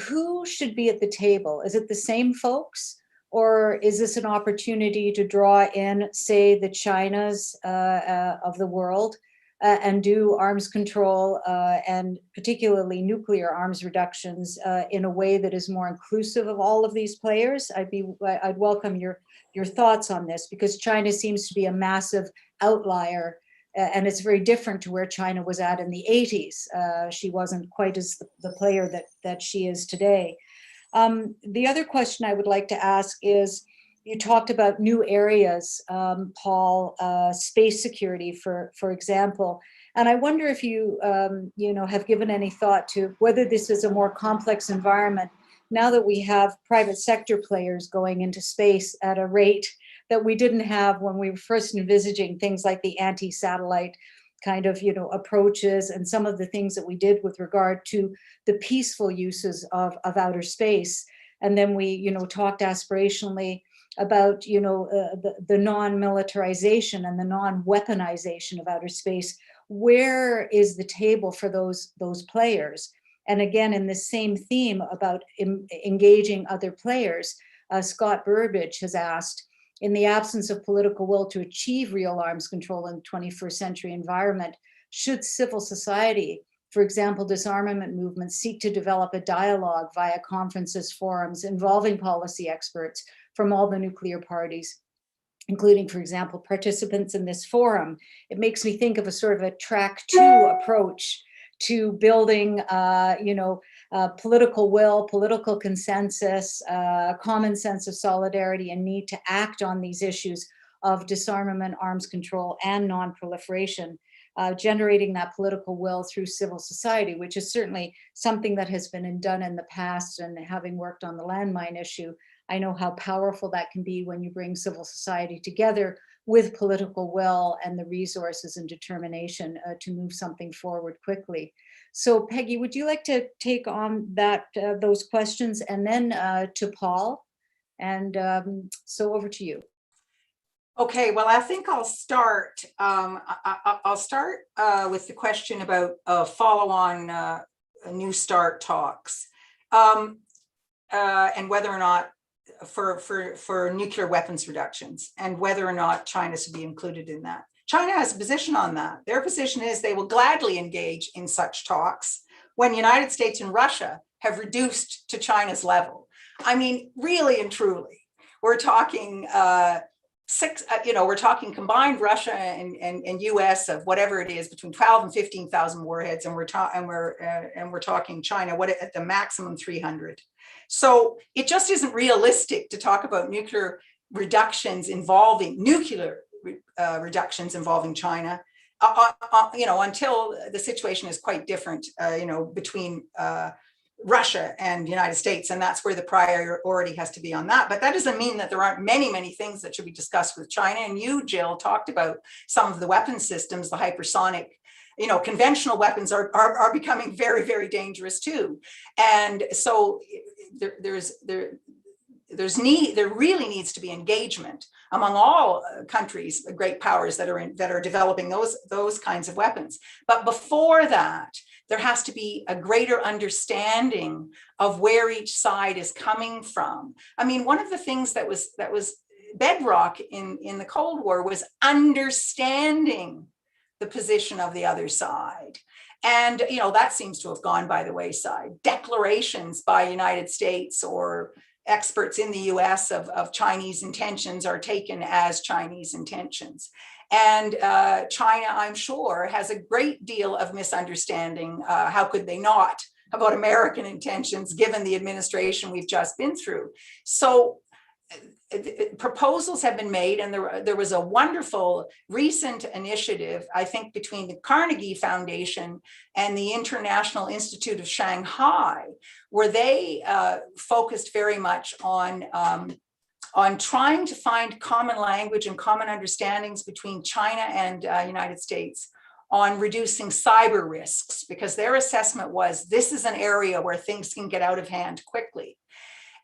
who should be at the table? Is it the same folks? Or is this an opportunity to draw in, say, the Chinas of the world and do arms control and particularly nuclear arms reductions in a way that is more inclusive of all of these players? I'd welcome your thoughts on this, because China seems to be a massive outlier, and it's very different to where China was at in the 80s. She wasn't quite as the player that she is today. The other question I would like to ask is, you talked about new areas, Paul, space security, for example, and I wonder if you, have given any thought to whether this is a more complex environment now that we have private sector players going into space at a rate that we didn't have when we were first envisaging things like the anti-satellite kind of, approaches, and some of the things that we did with regard to the peaceful uses of outer space. And then we, talked aspirationally about, the non-militarization and the non-weaponization of outer space. Where is the table for those players? And again, in the same theme about engaging other players, Scott Burbidge has asked, in the absence of political will to achieve real arms control in the 21st century environment, should civil society, for example, disarmament movements, seek to develop a dialogue via conferences, forums involving policy experts from all the nuclear parties, including, for example, participants in this forum? It makes me think of a sort of a track 2 approach to building, political will, political consensus, common sense of solidarity, and need to act on these issues of disarmament, arms control, and non-proliferation, generating that political will through civil society, which is certainly something that has been done in the past. And having worked on the landmine issue, I know how powerful that can be when you bring civil society together with political will and the resources and determination to move something forward quickly. So Peggy, would you like to take on those questions, and then to Paul? And so over to you. Okay, well, I think I'll start. I'll start with the question about follow-on New START talks, and whether or not for nuclear weapons reductions, and whether or not China should be included in that. China has a position on that. Their position is they will gladly engage in such talks when United States and Russia have reduced to China's level. I mean, really and truly, we're talking we're talking combined Russia and US of whatever it is, between 12 and 15,000 warheads, and we're talking China at the maximum 300. So it just isn't realistic to talk about nuclear reductions involving China, until the situation is quite different, between Russia and the United States, and that's where the priority has to be on that. But that doesn't mean that there aren't many things that should be discussed with China. And you, Jill, talked about some of the weapon systems, the hypersonic, conventional weapons are becoming very, very dangerous too. And so there really needs to be engagement among all countries, great powers that are developing those kinds of weapons. But before that, there has to be a greater understanding of where each side is coming from. I mean, one of the things that was bedrock in the Cold War was understanding the position of the other side. And, that seems to have gone by the wayside. Declarations by United States or experts in the US of Chinese intentions are taken as Chinese intentions. And China, I'm sure, has a great deal of misunderstanding. How could they not, about American intentions, given the administration we've just been through? So proposals have been made, and there was a wonderful recent initiative, I think, between the Carnegie Foundation and the International Institute of Shanghai, where they focused very much on trying to find common language and common understandings between China and United States on reducing cyber risks, because their assessment was this is an area where things can get out of hand quickly.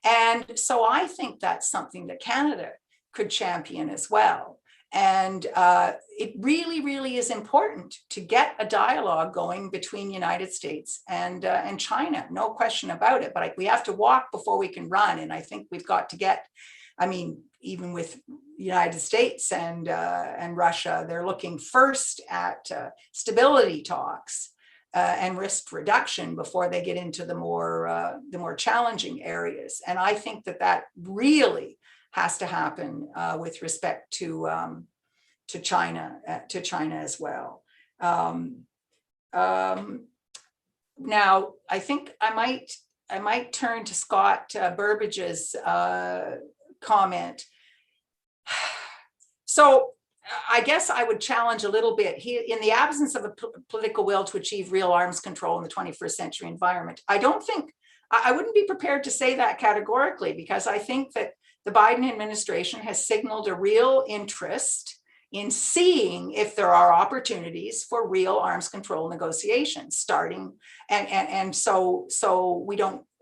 And so I think that's something that Canada could champion as well. And it really, really is important to get a dialogue going between United States and China, no question about it. But we have to walk before we can run. And I think we've got to get, even with the United States and Russia, they're looking first at stability talks and risk reduction before they get into the more challenging areas. And I think that really has to happen with respect to China as well. Now, I think I might turn to Scott Burbage's comment. So I guess I would challenge a little bit. In the absence of a political will to achieve real arms control in the 21st century environment, I wouldn't be prepared to say that categorically, because I think that the Biden administration has signaled a real interest in seeing if there are opportunities for real arms control negotiations starting. And so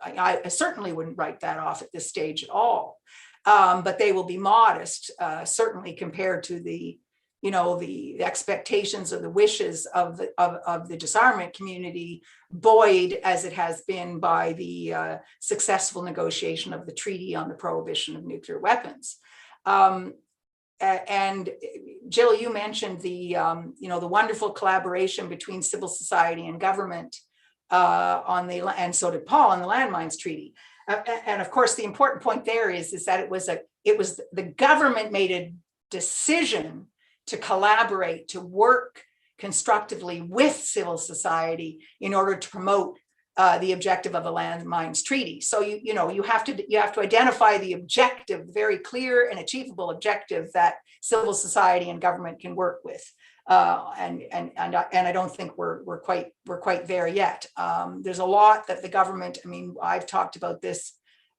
I certainly wouldn't write that off at this stage at all. But they will be modest, certainly compared to the expectations or the wishes of the disarmament community, buoyed as it has been by the successful negotiation of the Treaty on the Prohibition of Nuclear Weapons. And Jill, you mentioned the wonderful collaboration between civil society and government and so did Paul on the Landmines Treaty. And of course, the important point there is that it was the government made a decision to collaborate, to work constructively with civil society in order to promote the objective of a landmines treaty. So you have to identify the objective, very clear and achievable objective that civil society and government can work with. And I don't think we're quite there yet. There's a lot that the government, I've talked about this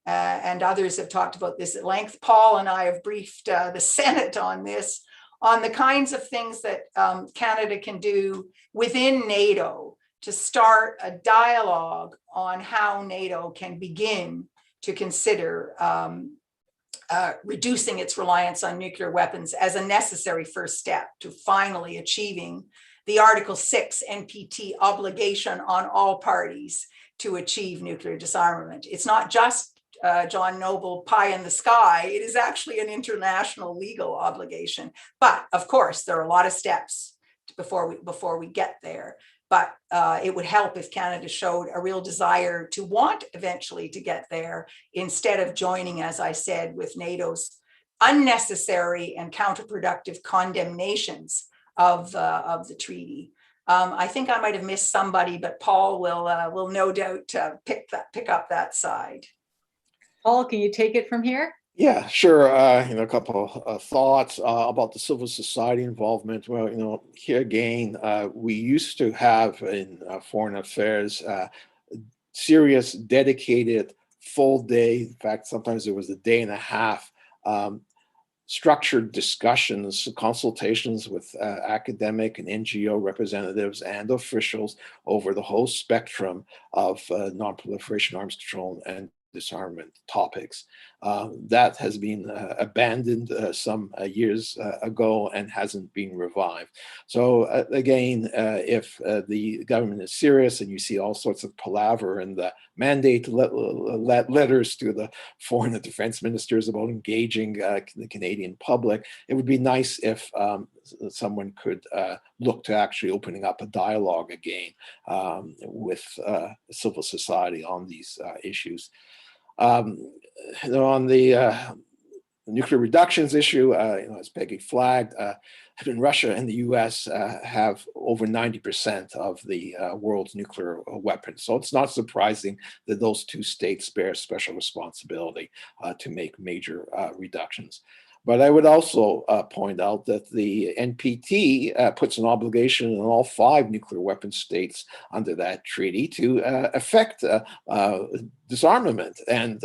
and others have talked about this at length. Paul and I have briefed the Senate on this, on the kinds of things that Canada can do within NATO to start a dialogue on how NATO can begin to consider reducing its reliance on nuclear weapons as a necessary first step to finally achieving the Article 6 NPT obligation on all parties to achieve nuclear disarmament. It's not just John Noble pie in the sky. It is actually an international legal obligation. But of course, there are a lot of steps before we get there. But it would help if Canada showed a real desire to want eventually to get there, instead of joining, as I said, with NATO's unnecessary and counterproductive condemnations of the treaty. I think I might have missed somebody, but Paul will no doubt pick up that side. Paul, can you take it from here? Yeah, sure. A couple of thoughts about the civil society involvement. Well, here again, we used to have in foreign affairs serious, dedicated, full day. In fact, sometimes it was a day and a half. Structured discussions, consultations with academic and NGO representatives and officials over the whole spectrum of non-proliferation, arms control, and disarmament topics. That has been abandoned some years ago and hasn't been revived. So again, if the government is serious and you see all sorts of palaver in the mandate letters to the foreign and defense ministers about engaging the Canadian public, it would be nice if someone could look to actually opening up a dialogue again with civil society on these issues. On the nuclear reductions issue, as Peggy flagged, Russia and the US have over 90% of the world's nuclear weapons. So it's not surprising that those two states bear special responsibility to make major reductions. But I would also point out that the NPT puts an obligation on all 5 nuclear weapon states under that treaty to effect disarmament. And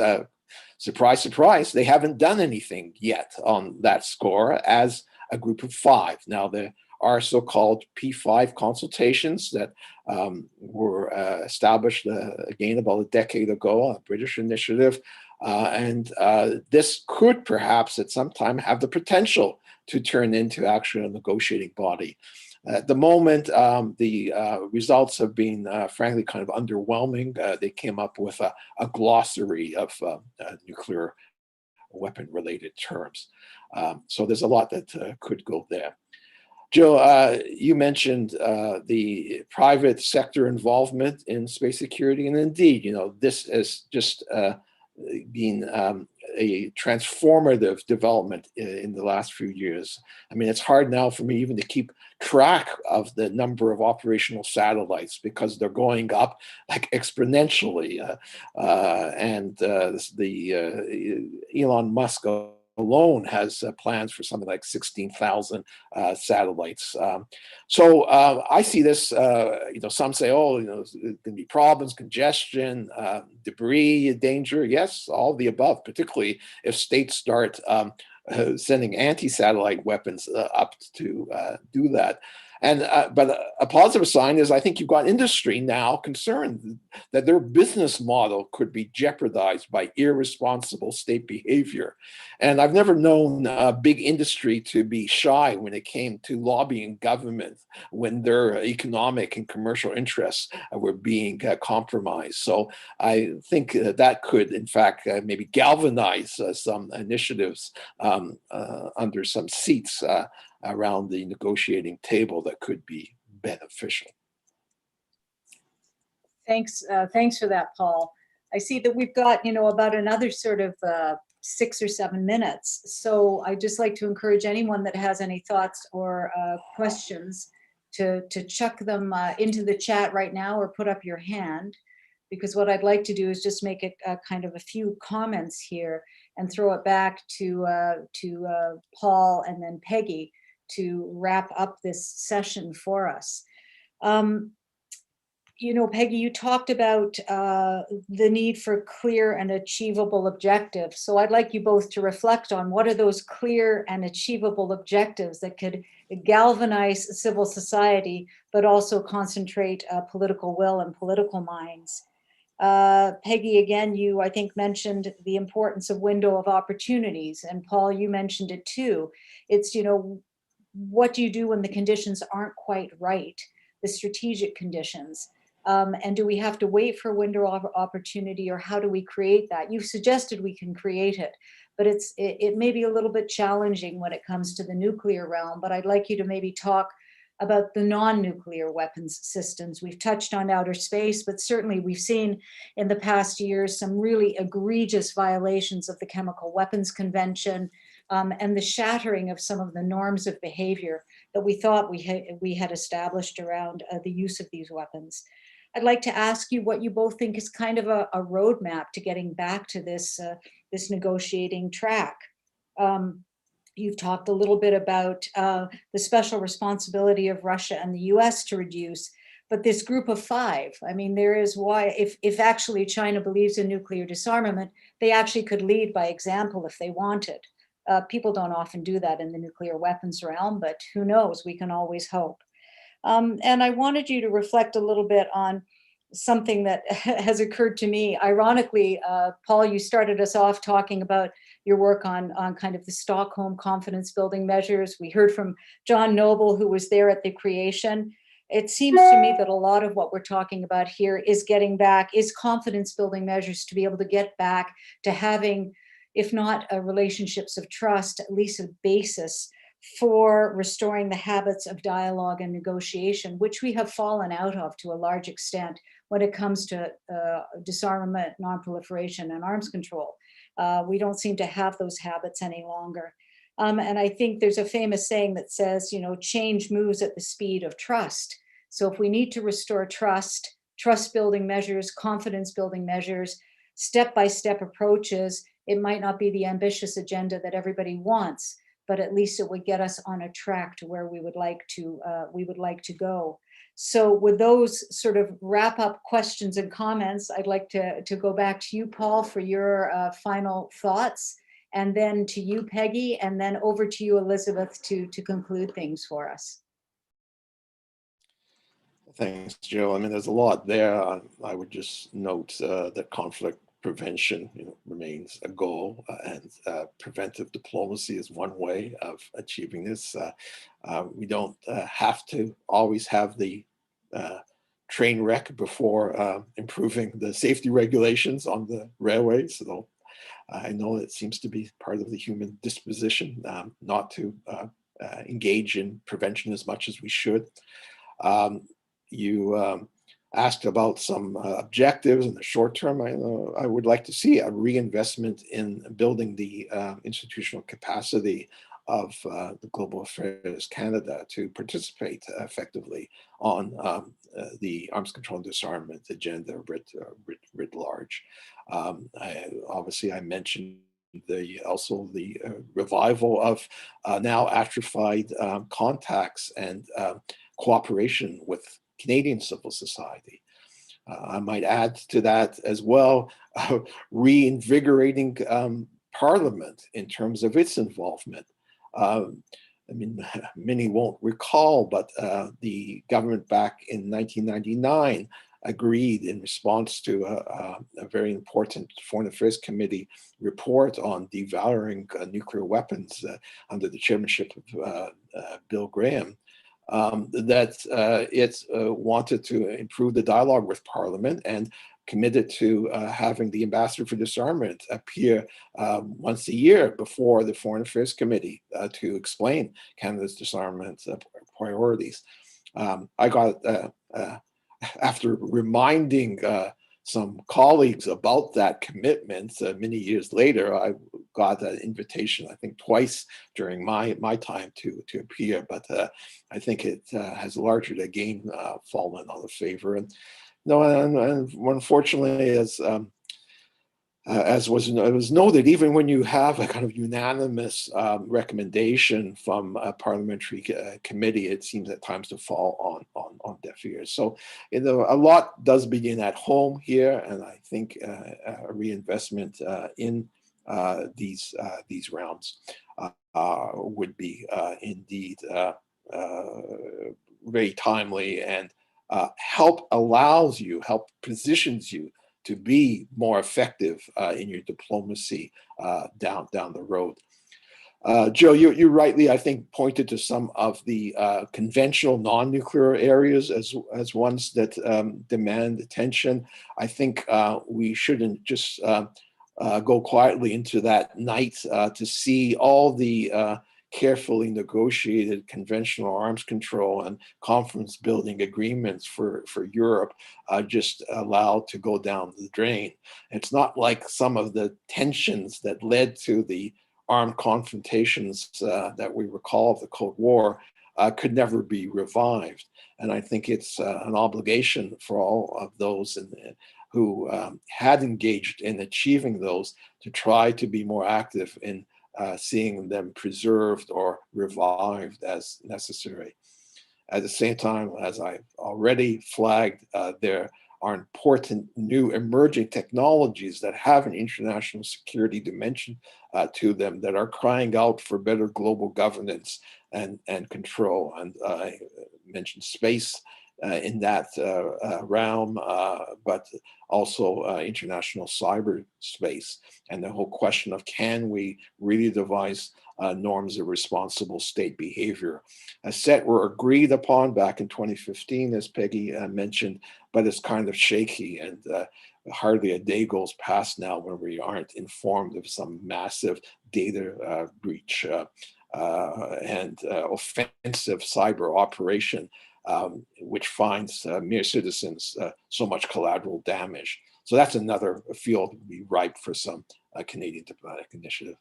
surprise, surprise, they haven't done anything yet on that score as a group of 5. Now, there are so-called P5 consultations that were established again about a decade ago, a British initiative. And this could perhaps at some time have the potential to turn into actually a negotiating body. At the moment, the results have been, frankly, kind of underwhelming. They came up with a glossary of nuclear weapon-related terms. So there's a lot that could go there. Jill, you mentioned the private sector involvement in space security, and indeed, this has just been a transformative development in the last few years. I mean, it's hard now for me even to keep track of the number of operational satellites because they're going up like exponentially. And Elon Musk alone has plans for something like 16,000 satellites. So I see this, some say, there's going to be problems, congestion, debris, danger. Yes, all the above, particularly if states start sending anti-satellite weapons up to do that. And but a positive sign is I think you've got industry now concerned that their business model could be jeopardized by irresponsible state behavior. And I've never known big industry to be shy when it came to lobbying government when their economic and commercial interests were being compromised. So I think that could, in fact, maybe galvanize some initiatives under some seats around the negotiating table that could be beneficial. Thanks for that, Paul. I see that we've got, about another sort of 6 or 7 minutes. So I'd just like to encourage anyone that has any thoughts or questions to chuck them into the chat right now or put up your hand, because what I'd like to do is just make it kind of a few comments here and throw it back to Paul and then Peggy to wrap up this session for us. Peggy, you talked about the need for clear and achievable objectives. So I'd like you both to reflect on what are those clear and achievable objectives that could galvanize civil society, but also concentrate political will and political minds. Peggy, again, you, I think, mentioned the importance of window of opportunities. And Paul, you mentioned it too. It's, what do you do when the conditions aren't quite right, the strategic conditions? And do we have to wait for a window of opportunity, or how do we create that? You've suggested we can create it, but it may be a little bit challenging when it comes to the nuclear realm. But I'd like you to maybe talk about the non-nuclear weapons systems. We've touched on outer space, but certainly we've seen in the past years some really egregious violations of the Chemical Weapons Convention, and the shattering of some of the norms of behavior that we thought we had established around the use of these weapons. I'd like to ask you what you both think is kind of a roadmap to getting back to this negotiating track. You've talked a little bit about the special responsibility of Russia and the US to reduce, but this group of five, I mean, there is why, if actually China believes in nuclear disarmament, they actually could lead by example if they wanted. People don't often do that in the nuclear weapons realm, but who knows, we can always hope. And I wanted you to reflect a little bit on something that has occurred to me. Ironically, Paul, you started us off talking about your work on kind of the Stockholm confidence building measures. We heard from John Noble, who was there at the creation. It seems to me that a lot of what we're talking about here is getting back, is confidence building measures to be able to get back to having, if not relationships of trust, at least a basis for restoring the habits of dialogue and negotiation, which we have fallen out of to a large extent when it comes to disarmament, nonproliferation, and arms control. We don't seem to have those habits any longer. And I think there's a famous saying that says, you know, change moves at the speed of trust. So if we need to restore trust, trust building measures, confidence building measures, step-by-step approaches, it might not be the ambitious agenda that everybody wants, but at least it would get us on a track to where we would like to go. So with those sort of wrap up questions and comments, I'd like to go back to you, Paul, for your final thoughts, and then to you, Peggy, and then over to you, Elizabeth, to conclude things for us. Thanks, Jill. I mean, there's a lot there. I would just note that conflict prevention, remains a goal, and preventive diplomacy is one way of achieving this. We don't have to always have the train wreck before improving the safety regulations on the railways. So I know it seems to be part of the human disposition not to engage in prevention as much as we should. You asked about some objectives in the short term. I would like to see a reinvestment in building the institutional capacity of the Global Affairs Canada to participate effectively on the arms control and disarmament agenda writ large. Obviously, I mentioned also the revival of now atrophied contacts and cooperation with Canadian civil society. I might add to that as well, reinvigorating Parliament in terms of its involvement. I mean, many won't recall, but the government back in 1999 agreed in response to a very important Foreign Affairs Committee report on devaluing nuclear weapons under the chairmanship of Bill Graham, that it wanted to improve the dialogue with Parliament and committed to having the Ambassador for Disarmament appear once a year before the Foreign Affairs Committee to explain Canada's disarmament priorities. I got, after reminding some colleagues about that commitment many years later, I got an invitation, I think twice during my time to appear, but I think it has largely again fallen out of favor. And unfortunately, as was noted, even when you have a kind of unanimous recommendation from a parliamentary committee, it seems at times to fall on deaf ears. So a lot does begin at home here, and I think a reinvestment in these realms would be indeed very timely, and help positions you to be more effective in your diplomacy down the road. Joe, you rightly, I think, pointed to some of the conventional non-nuclear areas as ones that demand attention. I think we shouldn't just go quietly into that night to see all the carefully negotiated conventional arms control and confidence building agreements for Europe just allowed to go down the drain. It's not like some of the tensions that led to the armed confrontations that we recall of the Cold War could never be revived. And I think it's an obligation for all of those who had engaged in achieving those to try to be more active in seeing them preserved or revived as necessary. At the same time, as I've already flagged, there are important new emerging technologies that have an international security dimension to them that are crying out for better global governance and control. And I mentioned space in that realm, but also international cyberspace and the whole question of, can we really devise norms of responsible state behavior? A set were agreed upon back in 2015, as Peggy mentioned, but it's kind of shaky, and hardly a day goes past now when we aren't informed of some massive data breach and offensive cyber operation, which finds mere citizens so much collateral damage. So that's another field that would be ripe for some Canadian diplomatic initiative.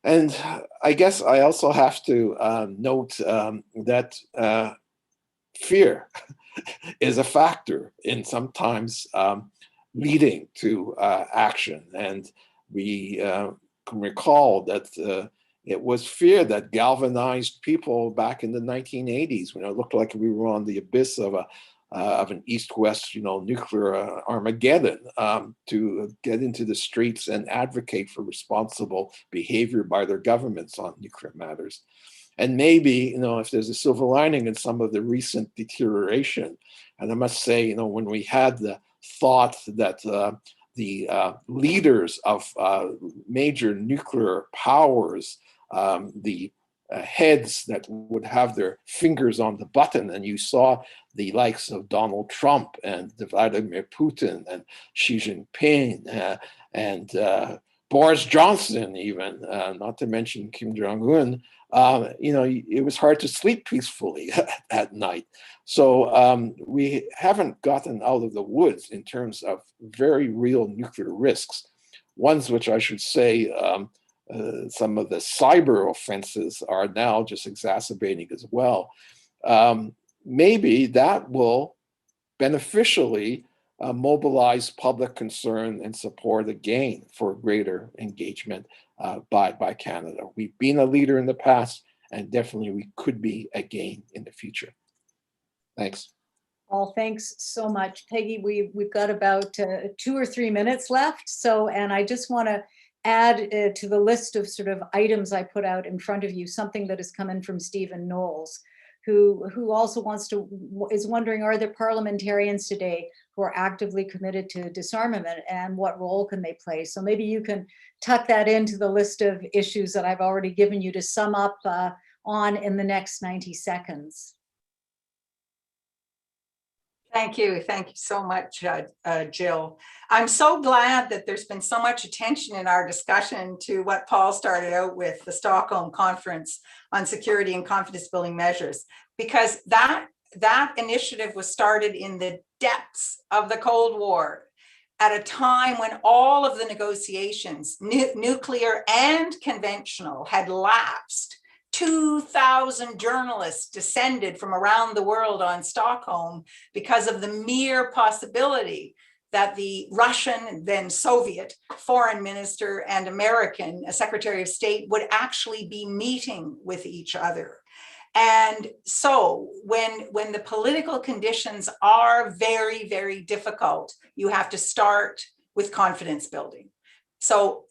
And I guess I also have to note that fear is a factor in sometimes leading to action. And we can recall that it was fear that galvanized people back in the 1980s when it looked like we were on the abyss of an East-West, nuclear Armageddon, to get into the streets and advocate for responsible behavior by their governments on nuclear matters. And maybe, if there's a silver lining in some of the recent deterioration, and I must say, when we had the thought that the leaders of major nuclear powers, the heads that would have their fingers on the button, and you saw the likes of Donald Trump and Vladimir Putin and Xi Jinping and Boris Johnson, even, not to mention Kim Jong-un, it was hard to sleep peacefully at night. So we haven't gotten out of the woods in terms of very real nuclear risks, ones which I should say some of the cyber offenses are now just exacerbating as well. Maybe that will beneficially mobilize public concern and support again for greater engagement by Canada. We've been a leader in the past, and definitely we could be again in the future. Thanks. Well, thanks so much, Peggy. We've got about 2 or 3 minutes left. And I just want to add to the list of sort of items I put out in front of you, something that has come in from Stephen Knowles, who also is wondering, are there parliamentarians today who are actively committed to disarmament, and what role can they play? So maybe you can tuck that into the list of issues that I've already given you to sum up on in the next 90 seconds. Thank you so much, Jill. I'm so glad that there's been so much attention in our discussion to what Paul started out with, the Stockholm Conference on Security and Confidence Building Measures, because that initiative was started in the depths of the Cold War, at a time when all of the negotiations, nuclear and conventional, had lapsed. 2,000 journalists descended from around the world on Stockholm because of the mere possibility that the Russian, then Soviet, foreign minister and American Secretary of State would actually be meeting with each other. And so when the political conditions are very, very difficult, you have to start with confidence building. So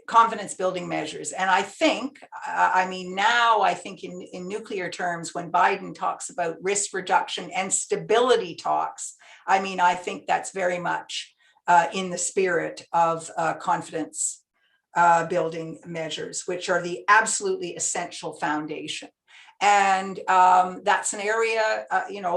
confidence building measures. And I think, now I think in nuclear terms, when Biden talks about risk reduction and stability talks, I think that's very much in the spirit of confidence building measures, which are the absolutely essential foundation. And that's an area,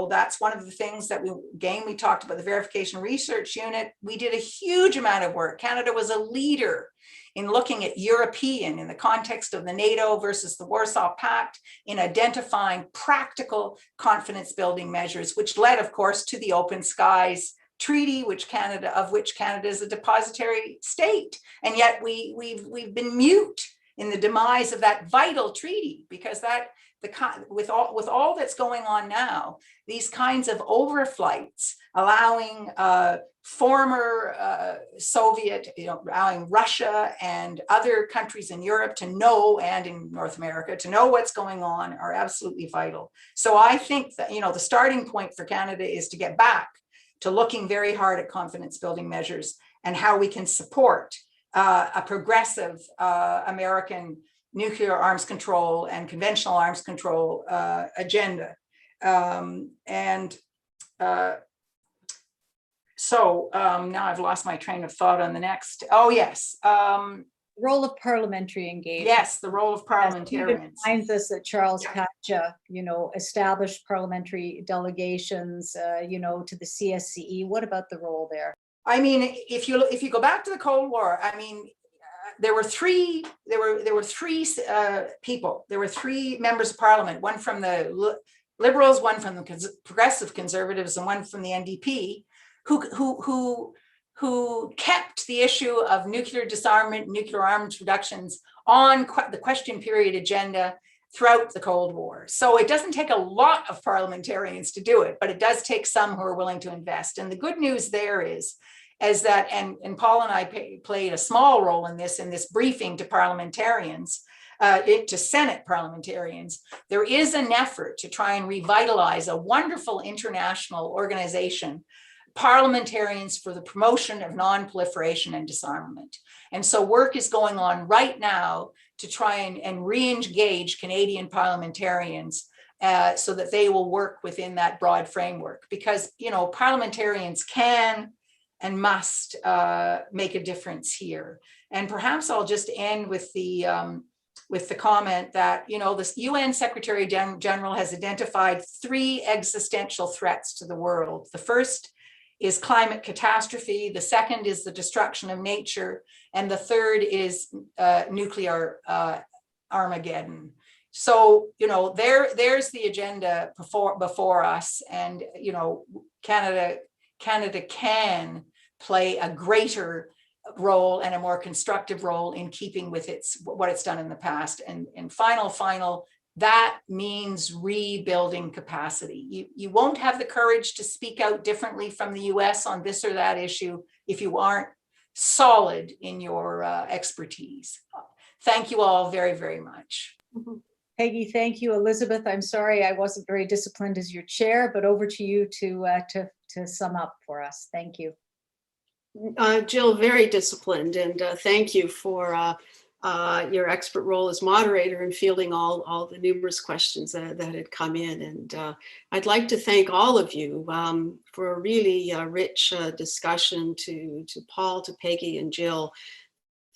that's one of the things that we talked about the verification research unit. We did a huge amount of work. Canada was a leader in looking at European, in the context of the NATO versus the Warsaw Pact, in identifying practical confidence building measures, which led, of course, to the Open Skies Treaty, of which Canada is a depositary state. And yet we've been mute in the demise of that vital treaty, because with all that's going on now, these kinds of overflights, allowing former Soviet, allowing Russia and other countries in Europe to know, and in North America to know what's going on, are absolutely vital. So I think that, the starting point for Canada is to get back to looking very hard at confidence building measures and how we can support a progressive American nuclear arms control and conventional arms control agenda. So now I've lost my train of thought on the next. Oh, yes. Role of parliamentary engagement. Yes, the role of parliamentarians. It reminds us that Charles Yeah. Pacha, established parliamentary delegations, to the CSCE. What about the role there? I mean, if you go back to the Cold War, I mean, there were three people. There were three members of parliament, one from the Liberals, one from the Progressive Conservatives, and one from the NDP, who kept the issue of nuclear disarmament, nuclear arms reductions on the question period agenda throughout the Cold War. So it doesn't take a lot of parliamentarians to do it, but it does take some who are willing to invest. And the good news there is that, and Paul and I played a small role in this briefing to parliamentarians, to Senate parliamentarians. There is an effort to try and revitalize a wonderful international organization, Parliamentarians for the Promotion of Nonproliferation and Disarmament. And so work is going on right now to try and re-engage Canadian parliamentarians so that they will work within that broad framework, because parliamentarians can and must make a difference here. And perhaps I'll just end with the comment that the UN Secretary General has identified 3 existential threats to the world. The first is climate catastrophe, the second is the destruction of nature, and the third is nuclear Armageddon. So there's the agenda before us, and Canada can play a greater role and a more constructive role in keeping with what it's done in the past. And final, that means rebuilding capacity. You won't have the courage to speak out differently from the US on this or that issue if you aren't solid in your expertise. Thank you all very, very much. Peggy, thank you. Elizabeth, I'm sorry I wasn't very disciplined as your chair, but over to you to sum up for us. Thank you. Jill, very disciplined, and thank you for your expert role as moderator in fielding all the numerous questions that had come in. And I'd like to thank all of you for a really rich discussion, to Paul, to Peggy, and Jill.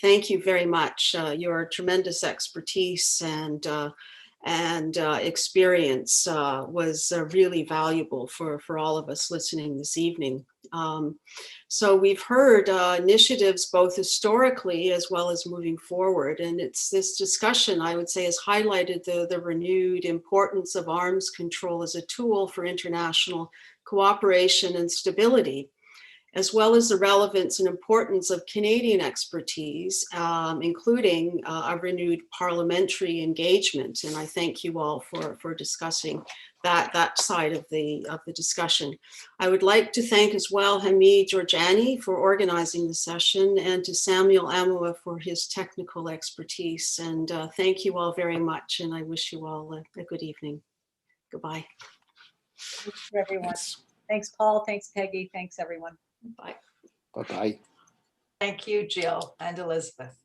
Thank you very much. Your tremendous expertise and experience was really valuable for all of us listening this evening. So we've heard initiatives both historically as well as moving forward, and it's this discussion, I would say, has highlighted the renewed importance of arms control as a tool for international cooperation and stability, as well as the relevance and importance of Canadian expertise, including a renewed parliamentary engagement. And I thank you all for discussing that side of the discussion. I would like to thank as well Hamid Georgiani for organizing the session, and to Samuel Amoa for his technical expertise. And thank you all very much, and I wish you all a good evening. Goodbye. Thanks for everyone. Thanks, Paul. Thanks, Peggy. Thanks, everyone. Bye. Bye-bye. Thank you, Jill and Elizabeth.